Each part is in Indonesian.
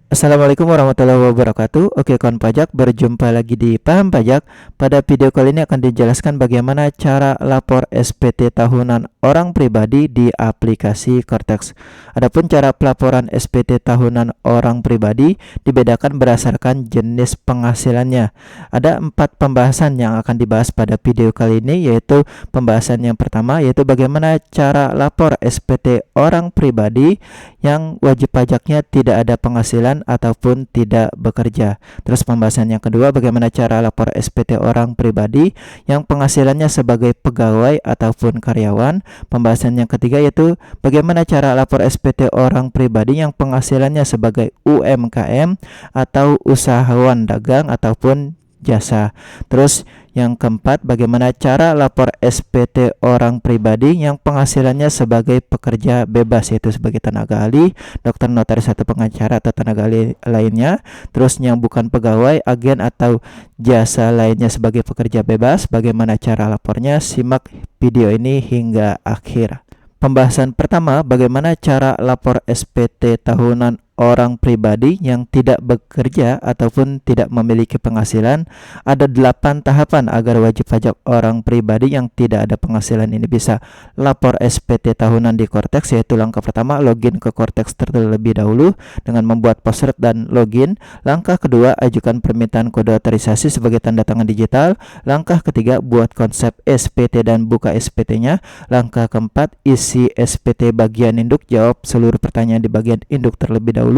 Assalamualaikum warahmatullahi wabarakatuh. Oke, kawan pajak, berjumpa lagi di Paham Pajak. Pada video kali ini akan dijelaskan bagaimana cara lapor SPT tahunan orang pribadi di aplikasi Cortex. Adapun cara pelaporan SPT tahunan orang pribadi dibedakan berdasarkan jenis penghasilannya. Ada 4 pembahasan yang akan dibahas pada video kali ini, yaitu pembahasan yang pertama yaitu bagaimana cara lapor SPT orang pribadi yang wajib pajaknya tidak ada penghasilan ataupun tidak bekerja. Terus pembahasan yang kedua, bagaimana cara lapor SPT orang pribadi yang penghasilannya sebagai pegawai ataupun karyawan. Pembahasan yang ketiga yaitu bagaimana cara lapor SPT orang pribadi yang penghasilannya sebagai UMKM atau usahawan dagang ataupun jasa. Terus yang keempat, bagaimana cara lapor SPT orang pribadi yang penghasilannya sebagai pekerja bebas, yaitu sebagai tenaga ahli, dokter, notaris, atau pengacara atau tenaga ahli lainnya. Terus yang bukan pegawai, agen, atau jasa lainnya sebagai pekerja bebas. Bagaimana cara lapornya? Simak video ini hingga akhir. Pembahasan pertama, bagaimana cara lapor SPT tahunan orang pribadi yang tidak bekerja ataupun tidak memiliki penghasilan. Ada 8 tahapan agar wajib pajak orang pribadi yang tidak ada penghasilan ini bisa lapor SPT tahunan di Cortex, yaitu langkah pertama, login ke Cortex terlebih dahulu dengan membuat password dan login. Langkah kedua, ajukan permintaan kode otorisasi sebagai tanda tangan digital. Langkah ketiga, buat konsep SPT dan buka SPT-nya. Langkah keempat, isi SPT bagian induk, jawab seluruh pertanyaan di bagian induk terlebih dahulu.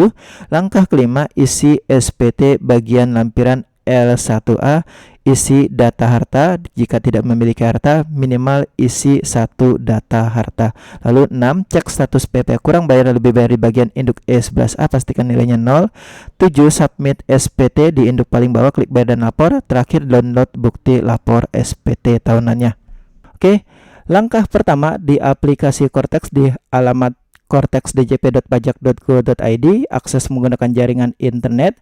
Langkah kelima, isi SPT bagian lampiran L1A, isi data harta. Jika tidak memiliki harta, minimal isi 1 data harta. Lalu 6, cek status PP kurang bayar lebih bayar di bagian induk E11A, pastikan nilainya 0. 7, submit SPT di induk paling bawah, klik bayar dan lapor. Terakhir, download bukti lapor SPT tahunannya. Oke, langkah pertama di aplikasi Cortex di alamat cortexdjp.pajak.go.id, akses menggunakan jaringan internet.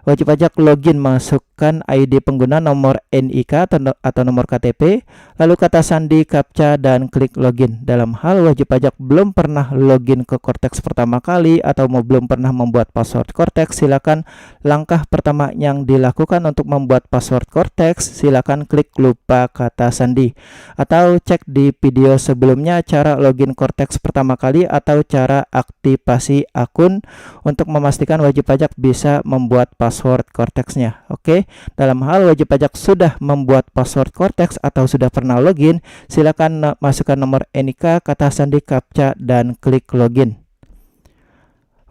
Wajib pajak login, masukkan ID pengguna, nomor NIK atau nomor KTP, lalu kata sandi, captcha, dan klik login. Dalam hal wajib pajak belum pernah login ke Cortex pertama kali atau belum pernah membuat password Cortex, silakan langkah pertama yang dilakukan untuk membuat password Cortex, silakan klik lupa kata sandi, atau cek di video sebelumnya cara login Cortex pertama kali atau cara aktivasi akun untuk memastikan wajib pajak bisa membuat password Cortex-nya. Oke, dalam hal wajib pajak sudah membuat password Cortex atau sudah pernah login, silakan masukkan nomor NIK, kata sandi, captcha, dan klik login.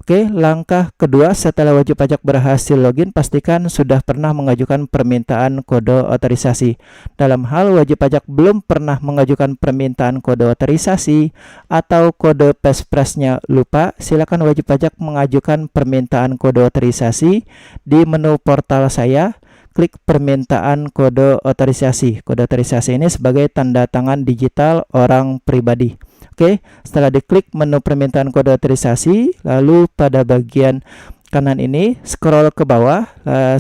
Oke, langkah kedua, setelah wajib pajak berhasil login, pastikan sudah pernah mengajukan permintaan kode otorisasi. Dalam hal wajib pajak belum pernah mengajukan permintaan kode otorisasi atau kode PESPRES-nya lupa, silakan wajib pajak mengajukan permintaan kode otorisasi di menu portal saya. Klik permintaan kode otorisasi. Kode otorisasi ini sebagai tanda tangan digital orang pribadi. Oke, setelah diklik menu permintaan kode otorisasi, lalu pada bagian kanan ini scroll ke bawah.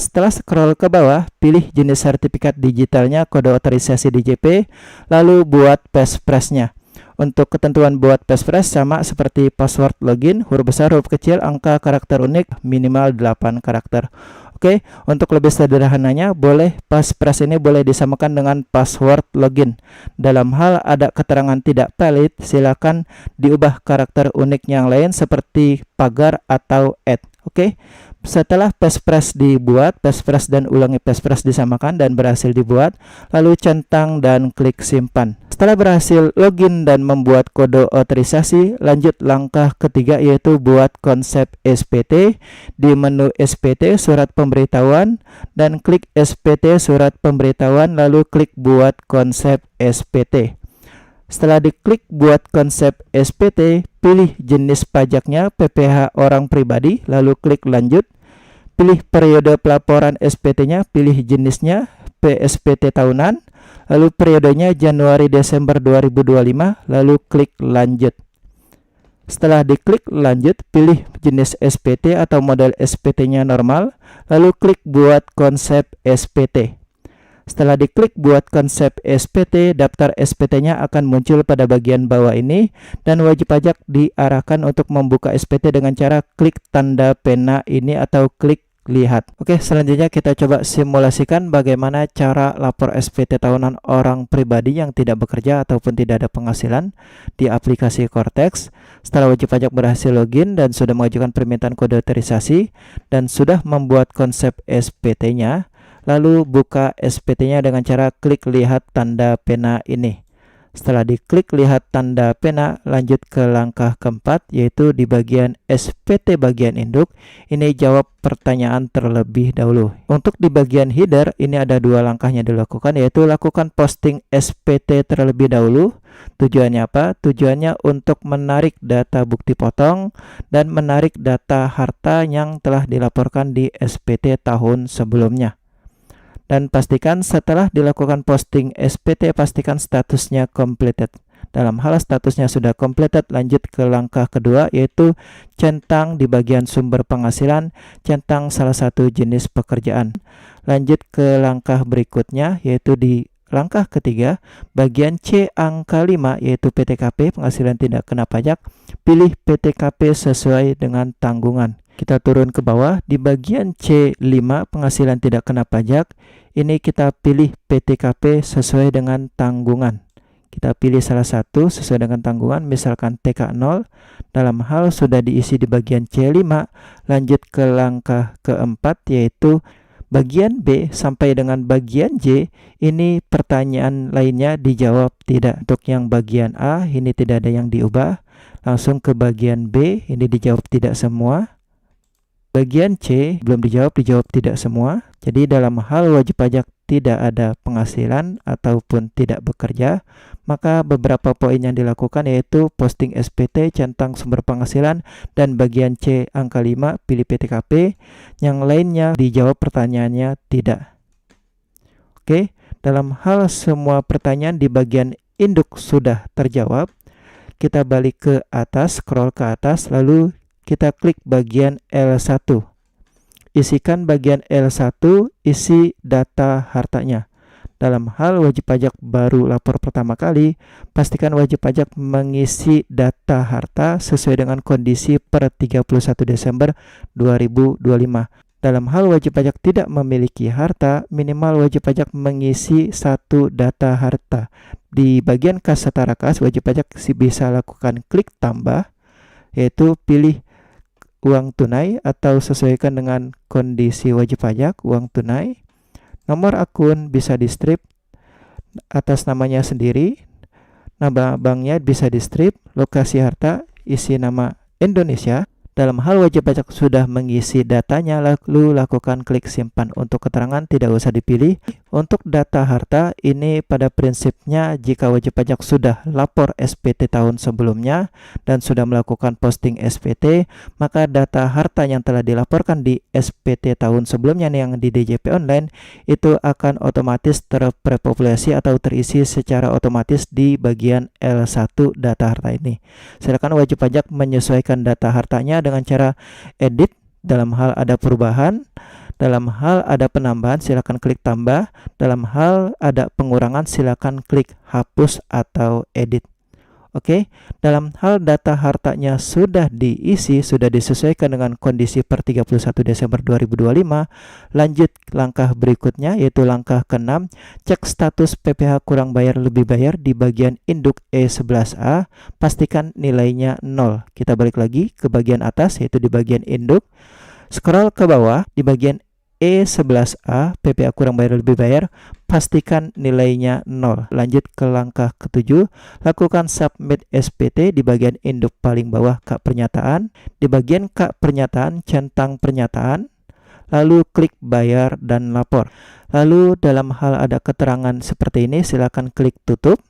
Setelah scroll ke bawah, pilih jenis sertifikat digitalnya, kode otorisasi DJP, lalu buat PESPRES-nya. Untuk ketentuan buat PESPRES sama seperti password login, huruf besar, huruf kecil, angka, karakter unik, minimal 8 karakter. Oke, untuk lebih sederhananya, PESPRES ini boleh disamakan dengan password login. Dalam hal ada keterangan tidak valid, silakan diubah karakter unik yang lain seperti pagar atau @ Oke, setelah PESPRES dibuat, PESPRES dan ulangi PESPRES disamakan dan berhasil dibuat, lalu centang dan klik simpan. Setelah berhasil login dan membuat kode otorisasi, lanjut langkah ketiga yaitu buat konsep SPT. Di menu SPT surat pemberitahuan dan klik SPT surat pemberitahuan, lalu klik buat konsep SPT. Setelah diklik buat konsep SPT, pilih jenis pajaknya PPh orang pribadi, lalu klik lanjut. Pilih periode pelaporan SPT-nya, pilih jenisnya PSPT tahunan, lalu periodenya Januari-Desember 2025, lalu klik lanjut. Setelah diklik lanjut, pilih jenis SPT atau model SPT-nya normal, lalu klik buat konsep SPT. Setelah diklik buat konsep SPT, daftar SPT-nya akan muncul pada bagian bawah ini dan wajib pajak diarahkan untuk membuka SPT dengan cara klik tanda pena ini atau klik lihat. Oke, selanjutnya kita coba simulasikan bagaimana cara lapor SPT tahunan orang pribadi yang tidak bekerja ataupun tidak ada penghasilan di aplikasi Cortex. Setelah wajib pajak berhasil login dan sudah mengajukan permintaan kode otorisasi dan sudah membuat konsep SPT-nya, lalu buka SPT-nya dengan cara klik lihat tanda pena ini. Setelah diklik lihat tanda pena, lanjut ke langkah keempat, yaitu di bagian SPT bagian induk. Ini jawab pertanyaan terlebih dahulu. Untuk di bagian header, ini ada dua langkahnya dilakukan, yaitu lakukan posting SPT terlebih dahulu. Tujuannya apa? Tujuannya untuk menarik data bukti potong dan menarik data harta yang telah dilaporkan di SPT tahun sebelumnya. Dan pastikan setelah dilakukan posting SPT, pastikan statusnya completed. Dalam hal statusnya sudah completed, lanjut ke langkah kedua, yaitu centang di bagian sumber penghasilan, centang salah satu jenis pekerjaan. Lanjut ke langkah berikutnya, yaitu di langkah ketiga, bagian C angka 5, yaitu PTKP, penghasilan tidak kena pajak. Pilih PTKP sesuai dengan tanggungan. Kita turun ke bawah, di bagian C5 penghasilan tidak kena pajak, ini kita pilih PTKP sesuai dengan tanggungan. Kita pilih salah satu sesuai dengan tanggungan, misalkan TK0. Dalam hal sudah diisi di bagian C5, lanjut ke langkah keempat, yaitu bagian B sampai dengan bagian J. Ini pertanyaan lainnya dijawab tidak. Untuk yang bagian A, ini tidak ada yang diubah. Langsung ke bagian B, ini dijawab tidak semua. Bagian C belum dijawab tidak semua. Jadi dalam hal wajib pajak tidak ada penghasilan ataupun tidak bekerja, maka beberapa poin yang dilakukan yaitu posting SPT, centang sumber penghasilan, dan bagian C angka 5 pilih PTKP. Yang lainnya dijawab pertanyaannya tidak. Oke, dalam hal semua pertanyaan di bagian induk sudah terjawab, kita balik ke atas, scroll ke atas, lalu kita klik bagian L1. Isikan bagian L1, isi data hartanya. Dalam hal wajib pajak baru lapor pertama kali, pastikan wajib pajak mengisi data harta sesuai dengan kondisi per 31 Desember 2025. Dalam hal wajib pajak tidak memiliki harta, minimal wajib pajak mengisi satu data harta. Di bagian kas setara kas, wajib pajak bisa lakukan klik tambah, yaitu pilih uang tunai atau sesuaikan dengan kondisi wajib pajak uang tunai. Nomor akun bisa di strip atas namanya sendiri, nama banknya bisa di strip, lokasi harta isi nama Indonesia. Dalam hal wajib pajak sudah mengisi datanya, lalu lakukan klik simpan. Untuk keterangan tidak usah dipilih. Untuk data harta ini pada prinsipnya jika wajib pajak sudah lapor SPT tahun sebelumnya dan sudah melakukan posting SPT, maka data harta yang telah dilaporkan di SPT tahun sebelumnya yang di DJP online itu akan otomatis terpopulasi atau terisi secara otomatis di bagian L1 data harta ini. Silakan wajib pajak menyesuaikan data hartanya dengan cara edit. Dalam hal ada perubahan, dalam hal ada penambahan, silakan klik tambah. Dalam hal ada pengurangan, silakan klik hapus atau edit. Oke, dalam hal data hartanya sudah diisi, sudah disesuaikan dengan kondisi per 31 Desember 2025, lanjut langkah berikutnya yaitu langkah ke-6, cek status PPh kurang bayar lebih bayar di bagian induk E11A, pastikan nilainya 0. Kita balik lagi ke bagian atas yaitu di bagian induk, scroll ke bawah di bagian E11A, PPh kurang bayar lebih bayar, pastikan nilainya 0. Lanjut ke langkah ke-7, lakukan submit SPT di bagian induk paling bawah K pernyataan. Di bagian K pernyataan, centang pernyataan, lalu klik bayar dan lapor. Lalu dalam hal ada keterangan seperti ini, silakan klik tutup.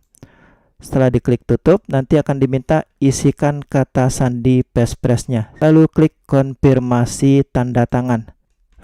Setelah diklik tutup, nanti akan diminta isikan kata sandi passphrase-nya. Lalu klik konfirmasi tanda tangan.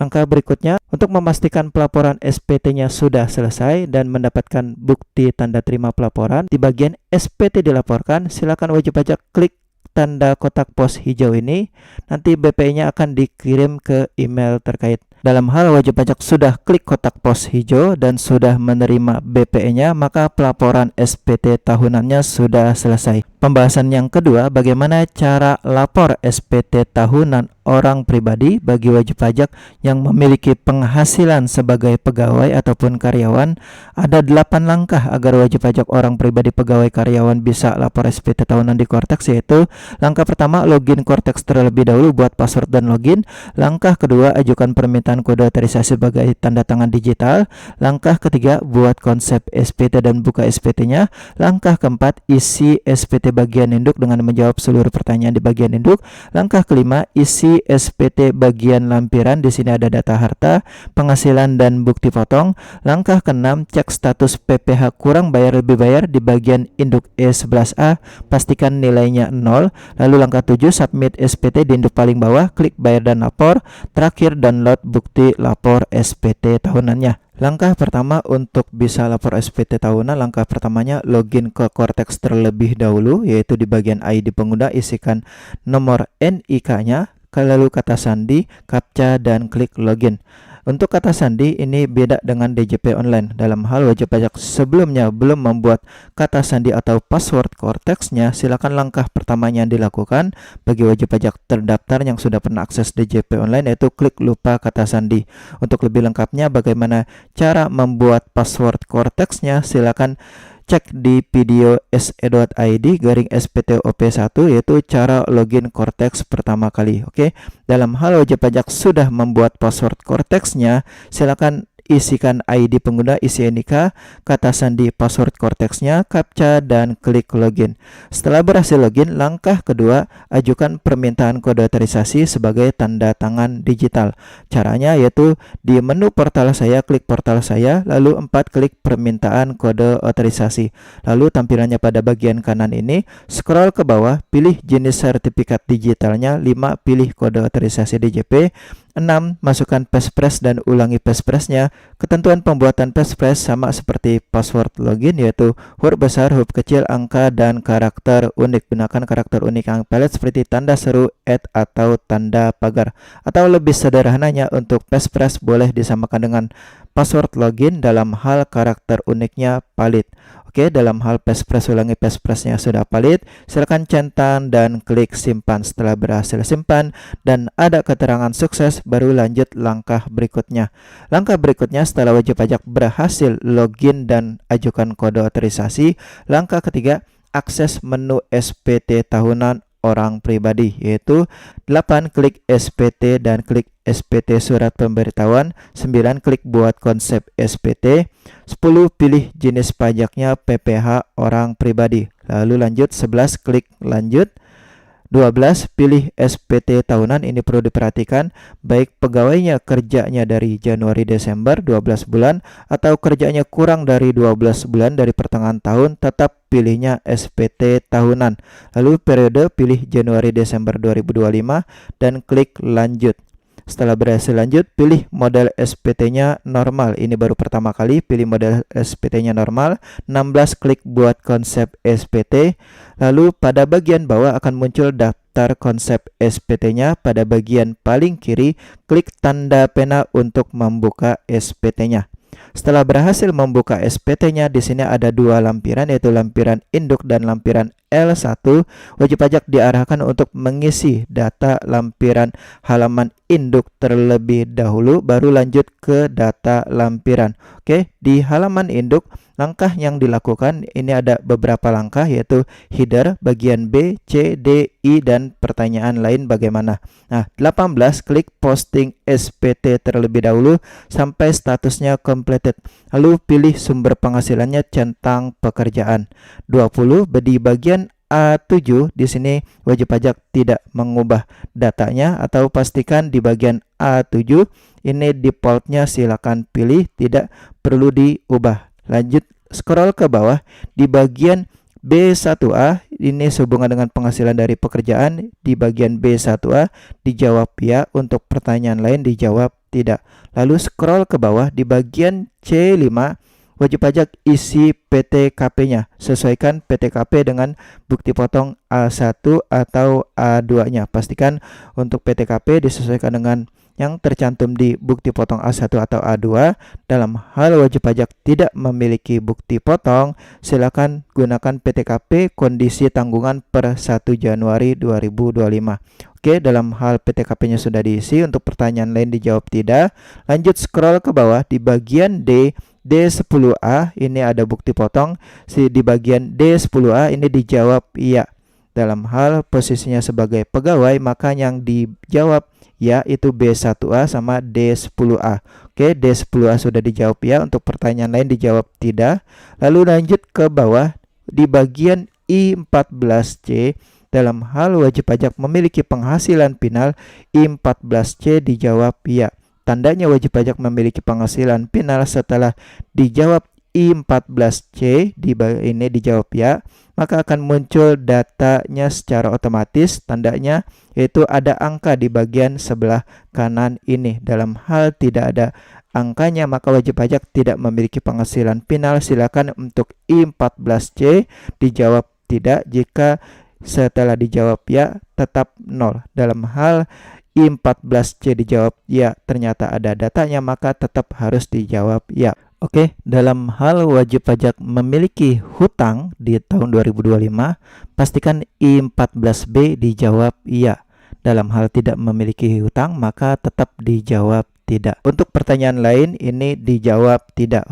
Langkah berikutnya, untuk memastikan pelaporan SPT-nya sudah selesai dan mendapatkan bukti tanda terima pelaporan, di bagian SPT dilaporkan, silakan wajib pajak klik tanda kotak pos hijau ini. Nanti BPI-nya akan dikirim ke email terkait. Dalam hal wajib pajak sudah klik kotak pos hijau dan sudah menerima BPE-nya, maka pelaporan SPT tahunannya sudah selesai. Pembahasan yang kedua, bagaimana cara lapor SPT tahunan orang pribadi bagi wajib pajak yang memiliki penghasilan sebagai pegawai ataupun karyawan. Ada 8 langkah agar wajib pajak orang pribadi pegawai karyawan bisa lapor SPT tahunan di Kortex, yaitu langkah pertama, login Kortex terlebih dahulu, buat password dan login. Langkah kedua, ajukan permintaan kode otorisasi sebagai tanda tangan digital. Langkah ketiga, buat konsep SPT dan buka SPT-nya. Langkah keempat, isi SPT bagian induk dengan menjawab seluruh pertanyaan di bagian induk. Langkah kelima, isi SPT bagian lampiran. Di sini ada data harta, penghasilan dan bukti potong. Langkah keenam, cek status PPh kurang bayar lebih bayar di bagian induk E11A, pastikan nilainya 0. Lalu langkah 7, submit SPT di induk paling bawah, klik bayar dan lapor. Terakhir, download bukti lapor SPT tahunannya. Langkah pertama untuk bisa lapor SPT tahunan, langkah pertamanya login ke Kortex terlebih dahulu, yaitu di bagian ID pengguna isikan nomor NIK-nya, lalu kata sandi, CAPTCHA, dan klik login. Untuk kata sandi ini beda dengan DJP online. Dalam hal wajib pajak sebelumnya belum membuat kata sandi atau password Kortex-nya, silakan langkah pertamanya yang dilakukan bagi wajib pajak terdaftar yang sudah pernah akses DJP online, yaitu klik lupa kata sandi. Untuk lebih lengkapnya bagaimana cara membuat password Kortex-nya, silakan cek di video se.id/SPTOP1, yaitu cara login Kortex pertama kali. Oke, dalam hal wajib pajak sudah membuat password Kortex-nya, silakan isikan ID pengguna, isi NIK, kata sandi, password Kortex-nya, CAPTCHA, dan klik login. Setelah berhasil login, langkah kedua, ajukan permintaan kode otorisasi sebagai tanda tangan digital. Caranya yaitu di menu portal saya, klik portal saya, lalu 4 klik permintaan kode otorisasi. Lalu tampilannya pada bagian kanan ini, scroll ke bawah, pilih jenis sertifikat digitalnya, 5 pilih kode otorisasi DJP, 6 masukkan passphrase dan ulangi passphrase-nya. Ketentuan pembuatan passphrase sama seperti password login, yaitu huruf besar, huruf kecil, angka, dan karakter unik. Gunakan karakter unik yang pelet seperti tanda seru, atau tanda pagar. Atau lebih sederhananya, untuk passphrase boleh disamakan dengan password login dalam hal karakter uniknya valid. Oke, dalam hal passphrase, ulangi passphrase-nya sudah valid, silakan centang dan klik simpan. Setelah berhasil simpan dan ada keterangan sukses, baru lanjut langkah berikutnya. Langkah berikutnya setelah wajib pajak berhasil login dan ajukan kode otorisasi, langkah ketiga, akses menu SPT tahunan orang pribadi, yaitu 8 klik SPT dan klik SPT surat pemberitahuan, 9 klik buat konsep SPT, 10 pilih jenis pajaknya PPh orang pribadi, lalu lanjut 11 klik lanjut, 12 pilih SPT tahunan. Ini perlu diperhatikan, baik pegawainya kerjanya dari Januari Desember 12 bulan atau kerjanya kurang dari 12 bulan dari pertengahan tahun, tetap pilihnya SPT tahunan. Lalu periode pilih Januari Desember 2025 dan klik lanjut. Setelah berhasil lanjut, pilih model SPT-nya normal. Ini baru pertama kali, pilih model SPT-nya normal. 16 klik buat konsep SPT. Lalu pada bagian bawah akan muncul daftar konsep SPT-nya. Pada bagian paling kiri, klik tanda pena untuk membuka SPT-nya. Setelah berhasil membuka SPT-nya, di sini ada 2 lampiran, yaitu lampiran induk dan lampiran L1. Wajib pajak diarahkan untuk mengisi data lampiran halaman induk terlebih dahulu, baru lanjut ke data lampiran. Oke, di halaman induk, langkah yang dilakukan ini ada beberapa langkah, yaitu header, bagian B, C, D, I, dan pertanyaan lain bagaimana. Nah, 18 klik posting SPT terlebih dahulu sampai statusnya completed. Lalu pilih sumber penghasilannya, centang pekerjaan. 20 di bagian A7, di sini wajib pajak tidak mengubah datanya, atau pastikan di bagian A7 ini defaultnya silakan pilih, tidak perlu diubah. Lanjut scroll ke bawah, di bagian B1A ini sehubungan dengan penghasilan dari pekerjaan. Di bagian B1A dijawab ya, untuk pertanyaan lain dijawab tidak. Lalu scroll ke bawah, di bagian C5 wajib pajak isi PTKP-nya. Sesuaikan PTKP dengan bukti potong A1 atau A2-nya. Pastikan untuk PTKP disesuaikan dengan yang tercantum di bukti potong A1 atau A2. Dalam hal wajib pajak tidak memiliki bukti potong, silakan gunakan PTKP kondisi tanggungan per 1 Januari 2025. Oke, dalam hal PTKP-nya sudah diisi, untuk pertanyaan lain dijawab tidak. Lanjut scroll ke bawah di bagian D, D10A ini ada bukti potong. Di bagian D10A ini dijawab iya. Dalam hal posisinya sebagai pegawai, maka yang dijawab ya itu B1A sama D10A. Oke, D10A sudah dijawab ya, untuk pertanyaan lain dijawab tidak. Lalu lanjut ke bawah di bagian I14C, dalam hal wajib pajak memiliki penghasilan final, I14C dijawab ya. Tandanya wajib pajak memiliki penghasilan final setelah dijawab I14C ini dijawab ya, maka akan muncul datanya secara otomatis. Tandanya yaitu ada angka di bagian sebelah kanan ini. Dalam hal tidak ada angkanya, maka wajib pajak tidak memiliki penghasilan final. Silakan untuk I14C dijawab tidak. Jika setelah dijawab ya tetap 0. Dalam hal I14C dijawab ya, ternyata ada datanya, maka tetap harus dijawab ya. Oke, dalam hal wajib pajak memiliki hutang di tahun 2025, pastikan I14B dijawab iya. Dalam hal tidak memiliki hutang, maka tetap dijawab tidak. Untuk pertanyaan lain ini dijawab tidak.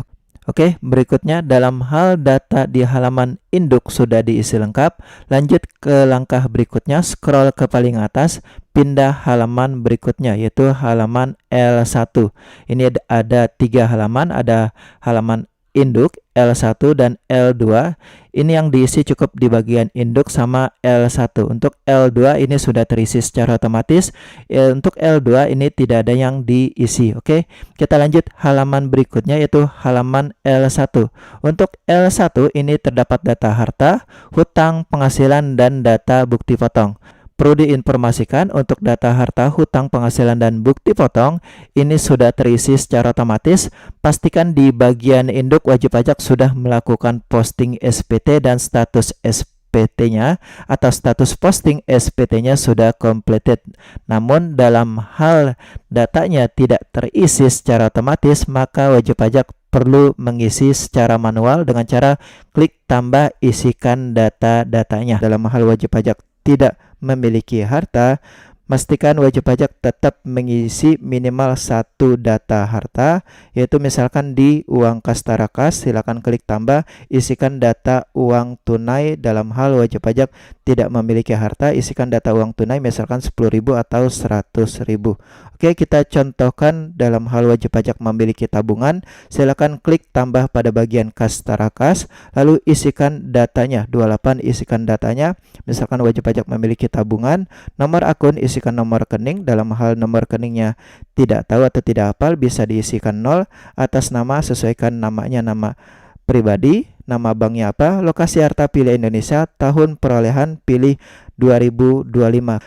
Oke, berikutnya dalam hal data di halaman induk sudah diisi lengkap. Lanjut ke langkah berikutnya, scroll ke paling atas, pindah halaman berikutnya yaitu halaman L1. Ini ada 3 halaman, ada halaman induk, L1 dan L2. Ini yang diisi cukup di bagian induk sama L1. Untuk L2 ini sudah terisi secara otomatis. Untuk L2 ini tidak ada yang diisi. Oke, kita lanjut halaman berikutnya yaitu halaman L1. Untuk L1 ini terdapat data harta, hutang, penghasilan, dan data bukti potong. Perlu diinformasikan untuk data harta, hutang, penghasilan, dan bukti potong ini sudah terisi secara otomatis. Pastikan di bagian induk wajib pajak sudah melakukan posting SPT dan status SPT-nya atau status posting SPT-nya sudah completed. Namun dalam hal datanya tidak terisi secara otomatis, maka wajib pajak perlu mengisi secara manual dengan cara klik tambah isikan data-datanya. Dalam hal wajib pajak tidak memiliki harta, pastikan wajib pajak tetap mengisi minimal 1 data harta, yaitu misalkan di uang kas tara kas, silakan klik tambah isikan data uang tunai. Dalam hal wajib pajak tidak memiliki harta, isikan data uang tunai misalkan 10.000 atau 100.000. Oke, kita contohkan dalam hal wajib pajak memiliki tabungan, silakan klik tambah pada bagian kas tara kas, lalu isikan datanya 28, isikan datanya misalkan wajib pajak memiliki tabungan, nomor akun isikan nomor rekening. Dalam hal nomor rekeningnya tidak tahu atau tidak hafal, bisa diisikan 0. Atas nama sesuaikan namanya nama pribadi, nama banknya apa, lokasi harta pilih Indonesia, tahun perolehan pilih 2025,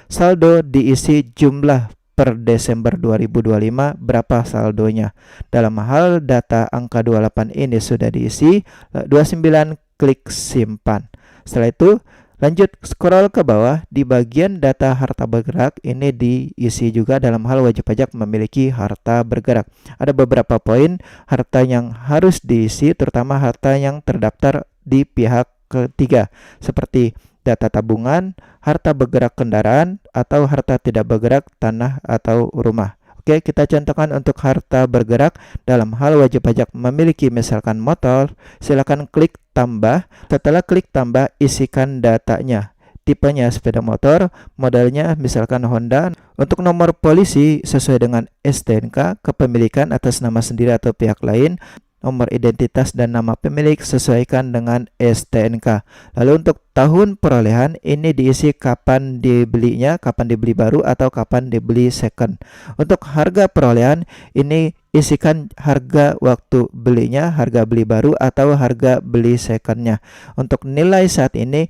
saldo diisi jumlah per Desember 2025 berapa saldonya. Dalam hal data angka 28 ini sudah diisi, 29 klik simpan. Setelah itu lanjut scroll ke bawah di bagian data harta bergerak, ini diisi juga dalam hal wajib pajak memiliki harta bergerak. Ada beberapa poin harta yang harus diisi, terutama harta yang terdaftar di pihak ketiga seperti data tabungan, harta bergerak kendaraan, atau harta tidak bergerak tanah atau rumah. Oke, kita contohkan untuk harta bergerak. Dalam hal wajib pajak memiliki misalkan motor, silakan klik tambah. Setelah klik tambah, isikan datanya. Tipenya sepeda motor, modelnya misalkan Honda. Untuk nomor polisi sesuai dengan STNK, kepemilikan atas nama sendiri atau pihak lain. Nomor identitas dan nama pemilik sesuaikan dengan STNK. Lalu untuk tahun perolehan ini diisi kapan dibelinya, kapan dibeli baru atau kapan dibeli second. Untuk harga perolehan ini isikan harga waktu belinya, harga beli baru atau harga beli secondnya. Untuk nilai saat ini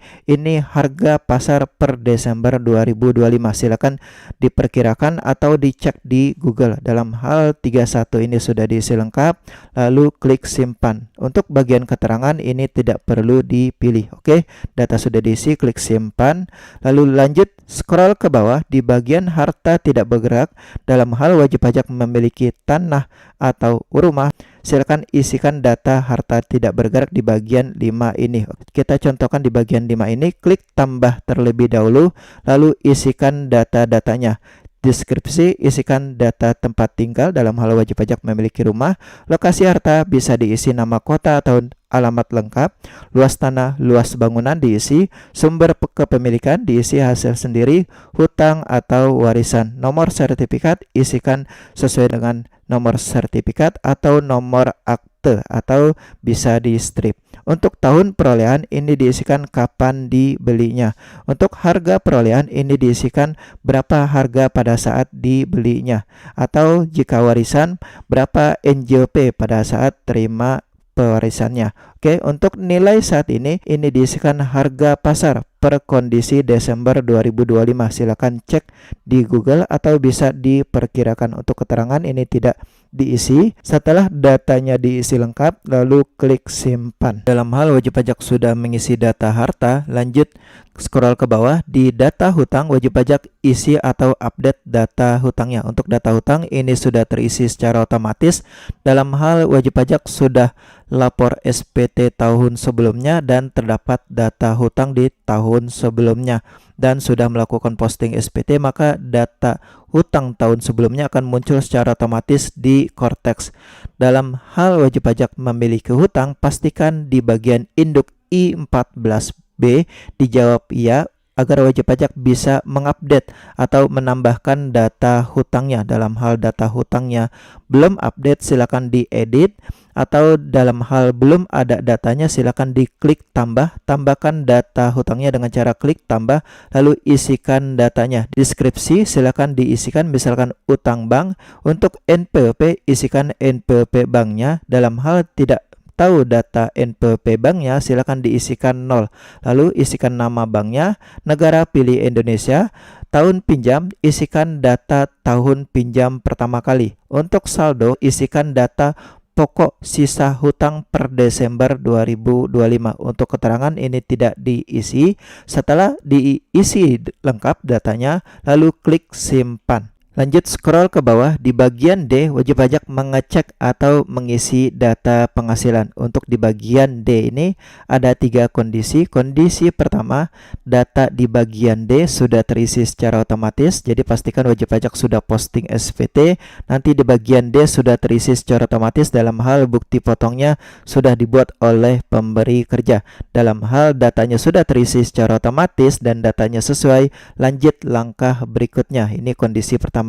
harga pasar per Desember 2025. Silakan diperkirakan atau dicek di Google. Dalam hal 31 ini sudah diisi lengkap, lalu klik simpan. Untuk bagian keterangan ini tidak perlu dipilih. Oke, data data sudah diisi, klik simpan. Lalu lanjut scroll ke bawah di bagian harta tidak bergerak. Dalam hal wajib pajak memiliki tanah atau rumah, silakan isikan data harta tidak bergerak di bagian 5 ini. Kita contohkan di bagian 5 ini, klik tambah terlebih dahulu, lalu isikan data-datanya. Deskripsi, isikan data tempat tinggal. Dalam hal wajib pajak memiliki rumah. Lokasi harta bisa diisi nama kota atau alamat lengkap. Luas tanah, luas bangunan diisi. Sumber kepemilikan diisi hasil sendiri. Hutang atau warisan. Nomor sertifikat isikan sesuai dengan nomor sertifikat atau nomor akte, atau bisa di strip. Untuk tahun perolehan ini diisikan kapan dibelinya. Untuk harga perolehan ini diisikan berapa harga pada saat dibelinya. Atau jika warisan, berapa NJOP pada saat terima pewarisannya. Oke, untuk nilai saat ini diisikan harga pasar per kondisi Desember 2025. Silakan cek di Google atau bisa diperkirakan. Untuk keterangan ini tidak diisi. Setelah datanya diisi lengkap, lalu klik simpan. Dalam hal wajib pajak sudah mengisi data harta, lanjut scroll ke bawah di data hutang. Wajib pajak isi atau update data hutangnya. Untuk data hutang ini sudah terisi secara otomatis. Dalam hal wajib pajak sudah lapor SPT tahun sebelumnya dan terdapat data hutang di tahun sebelumnya dan sudah melakukan posting SPT, maka data hutang tahun sebelumnya akan muncul secara otomatis di Cortex. Dalam hal wajib pajak memiliki hutang, pastikan di bagian induk I14B dijawab iya agar wajib pajak bisa mengupdate atau menambahkan data hutangnya. Dalam hal data hutangnya belum update, silakan diedit, atau dalam hal belum ada datanya, silakan diklik tambah. Tambahkan data hutangnya dengan cara klik tambah, lalu isikan datanya. Deskripsi silakan diisikan, misalkan utang bank. Untuk NPWP, isikan NPWP banknya. Dalam hal tidak tahu data NPWP banknya, silakan diisikan 0. Lalu isikan nama banknya, negara pilih Indonesia, tahun pinjam, isikan data tahun pinjam pertama kali. Untuk saldo, isikan data pokok sisa hutang per Desember 2025. Untuk keterangan ini tidak diisi. Setelah diisi lengkap datanya, lalu klik simpan. Lanjut scroll ke bawah di bagian D, wajib pajak mengecek atau mengisi data penghasilan. Untuk di bagian D ini ada 3 kondisi. Kondisi pertama, data di bagian D sudah terisi secara otomatis, jadi pastikan wajib pajak sudah posting SPT. Nanti di bagian D sudah terisi secara otomatis dalam hal bukti potongnya sudah dibuat oleh pemberi kerja. Dalam hal datanya sudah terisi secara otomatis dan datanya sesuai, lanjut langkah berikutnya. Ini kondisi pertama.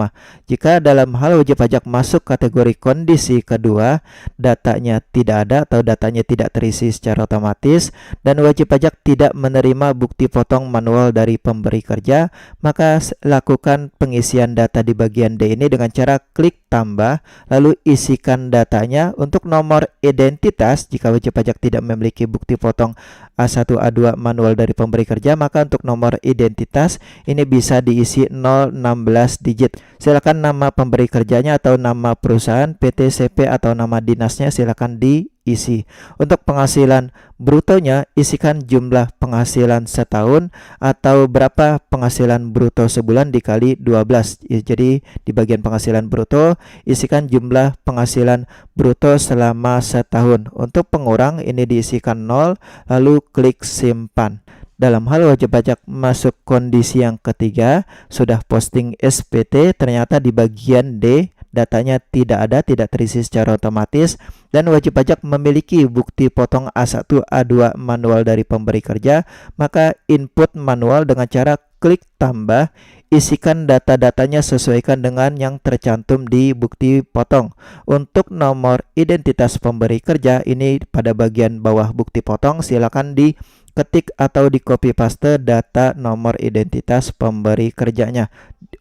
Jika dalam hal wajib pajak masuk kategori kondisi kedua, datanya tidak ada atau datanya tidak terisi secara otomatis dan wajib pajak tidak menerima bukti potong manual dari pemberi kerja, maka lakukan pengisian data di bagian D ini dengan cara klik tambah, lalu isikan datanya. Untuk nomor identitas, jika wajib pajak tidak memiliki bukti potong A1 A2 manual dari pemberi kerja, maka untuk nomor identitas ini bisa diisi 016 digit. Silakan nama pemberi kerjanya atau nama perusahaan, PT, CP atau nama dinasnya silakan diisi. Untuk penghasilan brutonya, isikan jumlah penghasilan setahun atau berapa penghasilan bruto sebulan dikali 12. Jadi di bagian penghasilan bruto, isikan jumlah penghasilan bruto selama setahun. Untuk pengurang ini diisikan 0, lalu klik simpan. Dalam hal wajib pajak masuk kondisi yang ketiga, sudah posting SPT, ternyata di bagian D datanya tidak ada, tidak terisi secara otomatis, dan wajib pajak memiliki bukti potong A1 A2 manual dari pemberi kerja, maka input manual dengan cara klik tambah, isikan data-datanya sesuaikan dengan yang tercantum di bukti potong. Untuk nomor identitas pemberi kerja ini pada bagian bawah bukti potong, silakan diketik atau di copy paste data nomor identitas pemberi kerjanya.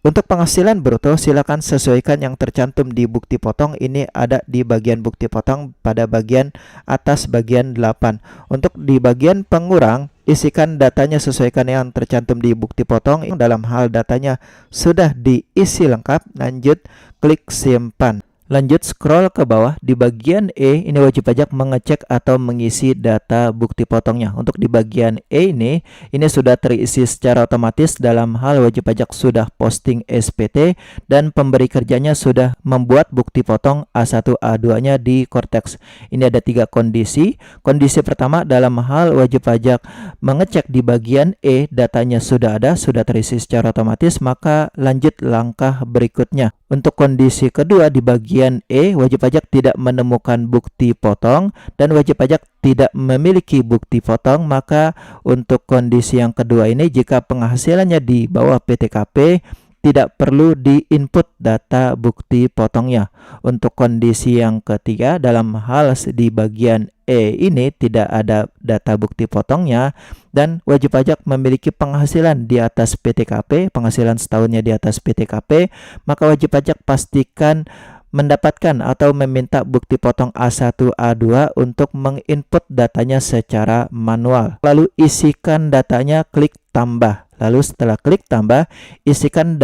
Untuk penghasilan bruto, silakan sesuaikan yang tercantum di bukti potong. Ini ada di bagian bukti potong pada bagian atas bagian 8. Untuk di bagian pengurang, isikan datanya sesuaikan yang tercantum di bukti potong. Dalam hal datanya sudah diisi lengkap, lanjut klik simpan. Lanjut scroll ke bawah di bagian E, ini wajib pajak mengecek atau mengisi data bukti potongnya. Untuk di bagian E ini sudah terisi secara otomatis dalam hal wajib pajak sudah posting SPT dan pemberi kerjanya sudah membuat bukti potong A1 A2-nya di Cortex. Ini ada 3 kondisi. Kondisi pertama dalam hal wajib pajak mengecek di bagian E datanya sudah ada, sudah terisi secara otomatis, maka lanjut langkah berikutnya. Untuk kondisi kedua di bagian E, wajib pajak tidak menemukan bukti potong dan wajib pajak tidak memiliki bukti potong, maka untuk kondisi yang kedua ini jika penghasilannya di bawah PTKP tidak perlu di-input data bukti potongnya. Untuk kondisi yang ketiga dalam hal di bagian E ini tidak ada data bukti potongnya dan wajib pajak memiliki penghasilan di atas PTKP, penghasilan setahunnya di atas PTKP, maka wajib pajak pastikan mendapatkan atau meminta bukti potong A1 A2 untuk menginput datanya secara manual. Lalu isikan datanya, klik tambah. Lalu setelah klik tambah, isikan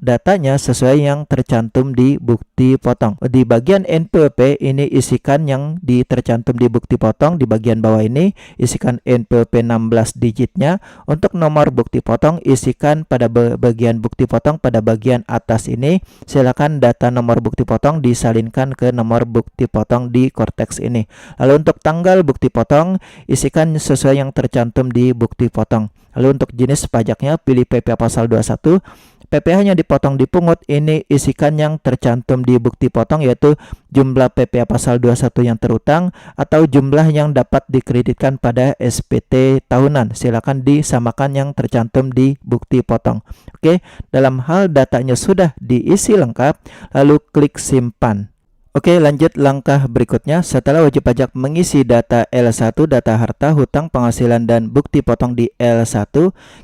datanya sesuai yang tercantum di bukti potong. Di bagian NPWP ini isikan yang tercantum di bukti potong. Di bagian bawah ini isikan NPWP 16 digitnya. Untuk nomor bukti potong isikan pada bagian bukti potong pada bagian atas ini. Silakan data nomor bukti potong disalinkan ke nomor bukti potong di Cortex ini. Lalu untuk tanggal bukti potong isikan sesuai yang tercantum di bukti potong. Lalu untuk jenis pajaknya pilih PPh pasal 21. PPh-nya dipotong dipungut, ini isikan yang tercantum di bukti potong yaitu jumlah PPh pasal 21 yang terutang atau jumlah yang dapat dikreditkan pada SPT tahunan. Silakan disamakan yang tercantum di bukti potong. Oke, dalam hal datanya sudah diisi lengkap, lalu klik simpan. Oke, lanjut langkah berikutnya. Setelah wajib pajak mengisi data L1, data harta, hutang, penghasilan, dan bukti potong di L1,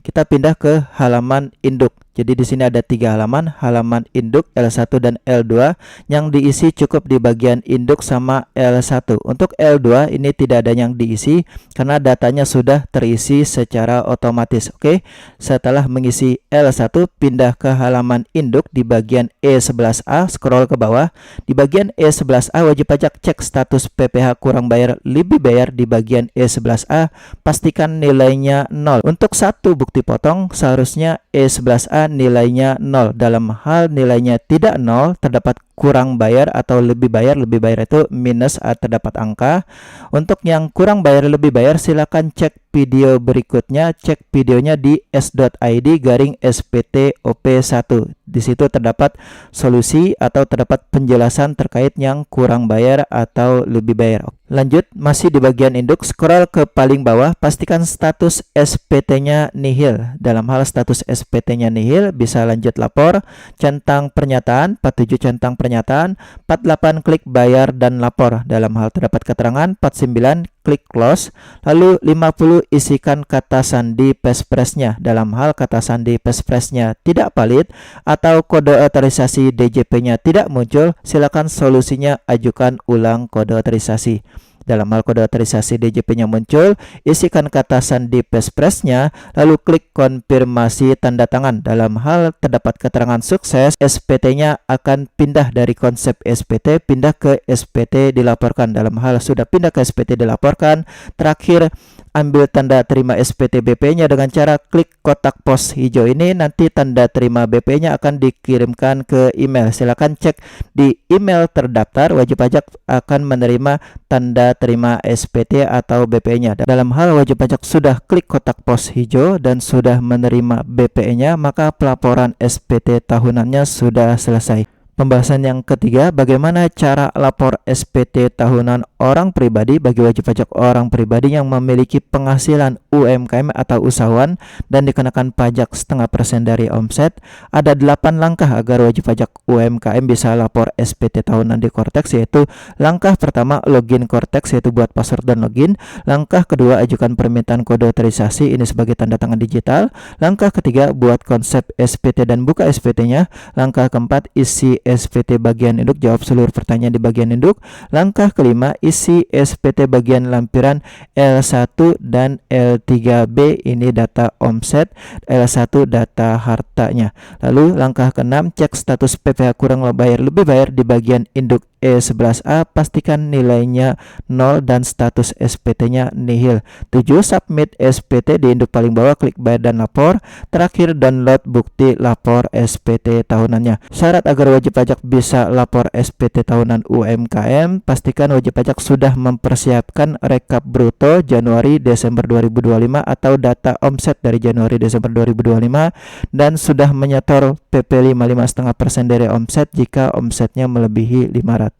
kita pindah ke halaman induk. Jadi di sini ada 3 halaman induk L1 dan L2 yang diisi cukup di bagian induk sama L1. Untuk L2 ini tidak ada yang diisi karena datanya sudah terisi secara otomatis. Oke, setelah mengisi L1 pindah ke halaman induk di bagian E11A, scroll ke bawah. Di bagian E11A wajib pajak cek status PPh kurang bayar lebih bayar di bagian E11A, pastikan nilainya 0. Untuk satu bukti potong seharusnya E11A nilainya 0. Dalam hal nilainya tidak 0, terdapat kurang bayar atau lebih bayar itu minus terdapat angka. Untuk yang kurang bayar lebih bayar silakan cek video berikutnya, cek videonya di s.id/SPTOP1. Di situ terdapat solusi atau terdapat penjelasan terkait yang kurang bayar atau lebih bayar. Lanjut, masih di bagian induk, scroll ke paling bawah, pastikan status SPT-nya nihil. Dalam hal status SPT-nya nihil, bisa lanjut lapor, centang pernyataan, 47 centang pernyataan, 48 klik bayar dan lapor. Dalam hal terdapat keterangan, 49 klik close, lalu 50 isikan kata sandi passphrase-nya. Dalam hal kata sandi passphrase-nya tidak valid atau kode otorisasi DJP-nya tidak muncul, silakan solusinya ajukan ulang kode otorisasi. Dalam hal kode otorisasi DJP-nya muncul, isikan kata sandi passphrase-nya, lalu klik konfirmasi tanda tangan. Dalam hal terdapat keterangan sukses, SPT-nya akan pindah dari konsep SPT pindah ke SPT dilaporkan. Dalam hal sudah pindah ke SPT dilaporkan, terakhir ambil tanda terima SPT BP-nya dengan cara klik kotak pos hijau ini. Nanti tanda terima BP-nya akan dikirimkan ke email. Silakan cek di email terdaftar, wajib pajak akan menerima tanda terima SPT atau BP-nya. Dalam hal wajib pajak sudah klik kotak pos hijau dan sudah menerima BP-nya, maka pelaporan SPT tahunannya sudah selesai. Pembahasan yang ketiga, bagaimana cara lapor SPT tahunan orang pribadi bagi wajib pajak orang pribadi yang memiliki penghasilan UMKM atau usahawan dan dikenakan pajak 0,5% dari omset. Ada 8 langkah agar wajib pajak UMKM bisa lapor SPT tahunan di Cortex, yaitu langkah pertama login Cortex, yaitu buat password dan login. Langkah kedua, ajukan permintaan kode otorisasi, ini sebagai tanda tangan digital. Langkah ketiga, buat konsep SPT dan buka SPT-nya. Langkah keempat, isi SPT bagian induk, jawab seluruh pertanyaan di bagian induk. Langkah kelima, isi SPT bagian lampiran L1 dan L3B, ini data omset, L1 data hartanya. Lalu langkah keenam, cek status PPh kurang lebih bayar di bagian induk E11A, pastikan nilainya 0 dan status SPT-nya nihil. 7. Submit SPT di induk paling bawah, klik bayar dan lapor. Terakhir, download bukti lapor SPT tahunannya. Syarat agar wajib pajak bisa lapor SPT tahunan UMKM, pastikan wajib pajak sudah mempersiapkan rekap bruto Januari-Desember 2025 atau data omset dari Januari-Desember 2025 dan sudah menyetor PP 55,5% dari omset jika omsetnya melebihi 500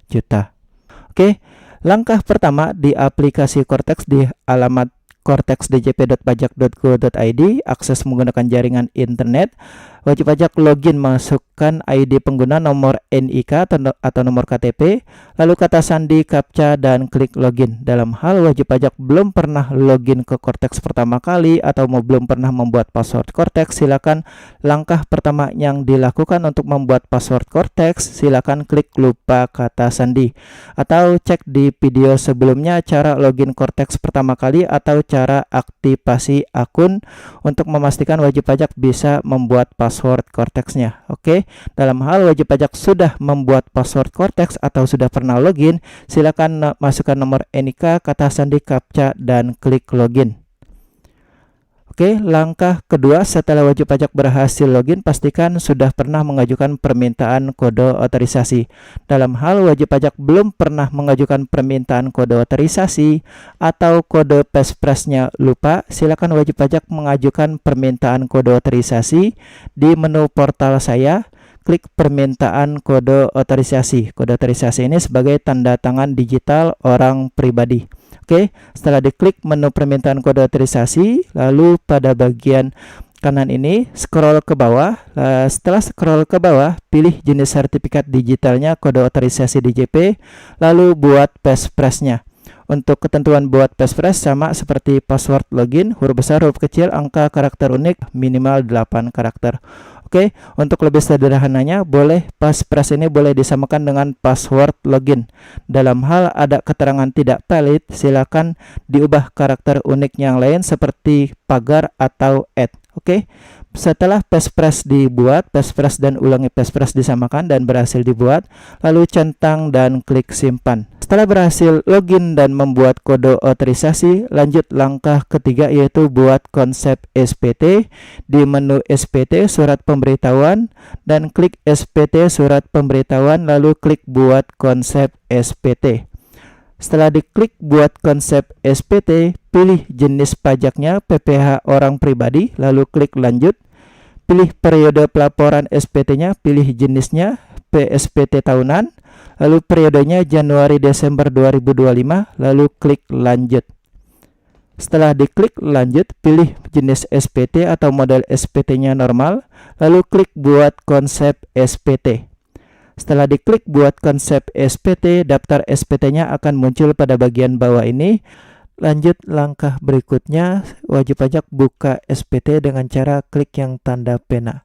juta. Oke, langkah pertama di aplikasi Cortex di alamat cortexdjp.pajak.go.id, akses menggunakan jaringan internet. Wajib pajak login, masukkan ID pengguna, nomor NIK atau nomor KTP, lalu kata sandi, captcha, dan klik login. Dalam hal wajib pajak belum pernah login ke Cortex pertama kali atau belum pernah membuat password Cortex, silakan langkah pertama yang dilakukan untuk membuat password Cortex, silakan klik lupa kata sandi atau cek di video sebelumnya cara login Cortex pertama kali atau cara aktivasi akun untuk memastikan wajib pajak bisa membuat password Cortex-nya. Oke, dalam hal wajib pajak sudah membuat password Cortex atau sudah pernah login, silakan masukkan nomor NIK, kata sandi, captcha, dan klik login. Oke, langkah kedua, setelah wajib pajak berhasil login, pastikan sudah pernah mengajukan permintaan kode otorisasi. Dalam hal wajib pajak belum pernah mengajukan permintaan kode otorisasi atau kode PESPRES-nya lupa, silakan wajib pajak mengajukan permintaan kode otorisasi di menu portal saya. Klik permintaan kode otorisasi. Kode otorisasi ini sebagai tanda tangan digital orang pribadi. Oke, setelah diklik menu permintaan kode otorisasi, lalu pada bagian kanan ini scroll ke bawah. Setelah scroll ke bawah, pilih jenis sertifikat digitalnya, kode otorisasi DJP, lalu buat PESPRES-nya. Untuk ketentuan buat PESPRES sama seperti password login, huruf besar, huruf kecil, angka karakter unik minimal 8 karakter. Oke, untuk lebih sederhananya, PESPRES ini boleh disamakan dengan password login. Dalam hal ada keterangan tidak valid, silakan diubah karakter unik yang lain seperti pagar atau @ Oke, setelah PESPRES dibuat, PESPRES dan ulangi PESPRES disamakan dan berhasil dibuat, lalu centang dan klik simpan. Setelah berhasil login dan membuat kode otorisasi, lanjut langkah ketiga yaitu buat konsep SPT. Di menu SPT surat pemberitahuan dan klik SPT surat pemberitahuan, lalu klik buat konsep SPT. Setelah diklik buat konsep SPT, pilih jenis pajaknya PPh orang pribadi, lalu klik lanjut. Pilih periode pelaporan SPT-nya, pilih jenisnya PSPT tahunan, lalu periodenya Januari-Desember 2025, lalu klik lanjut. Setelah diklik lanjut, pilih jenis SPT atau model SPT-nya normal, lalu klik buat konsep SPT. Setelah diklik buat konsep SPT, daftar SPT-nya akan muncul pada bagian bawah ini. Lanjut langkah berikutnya, wajib pajak buka SPT dengan cara klik yang tanda pena.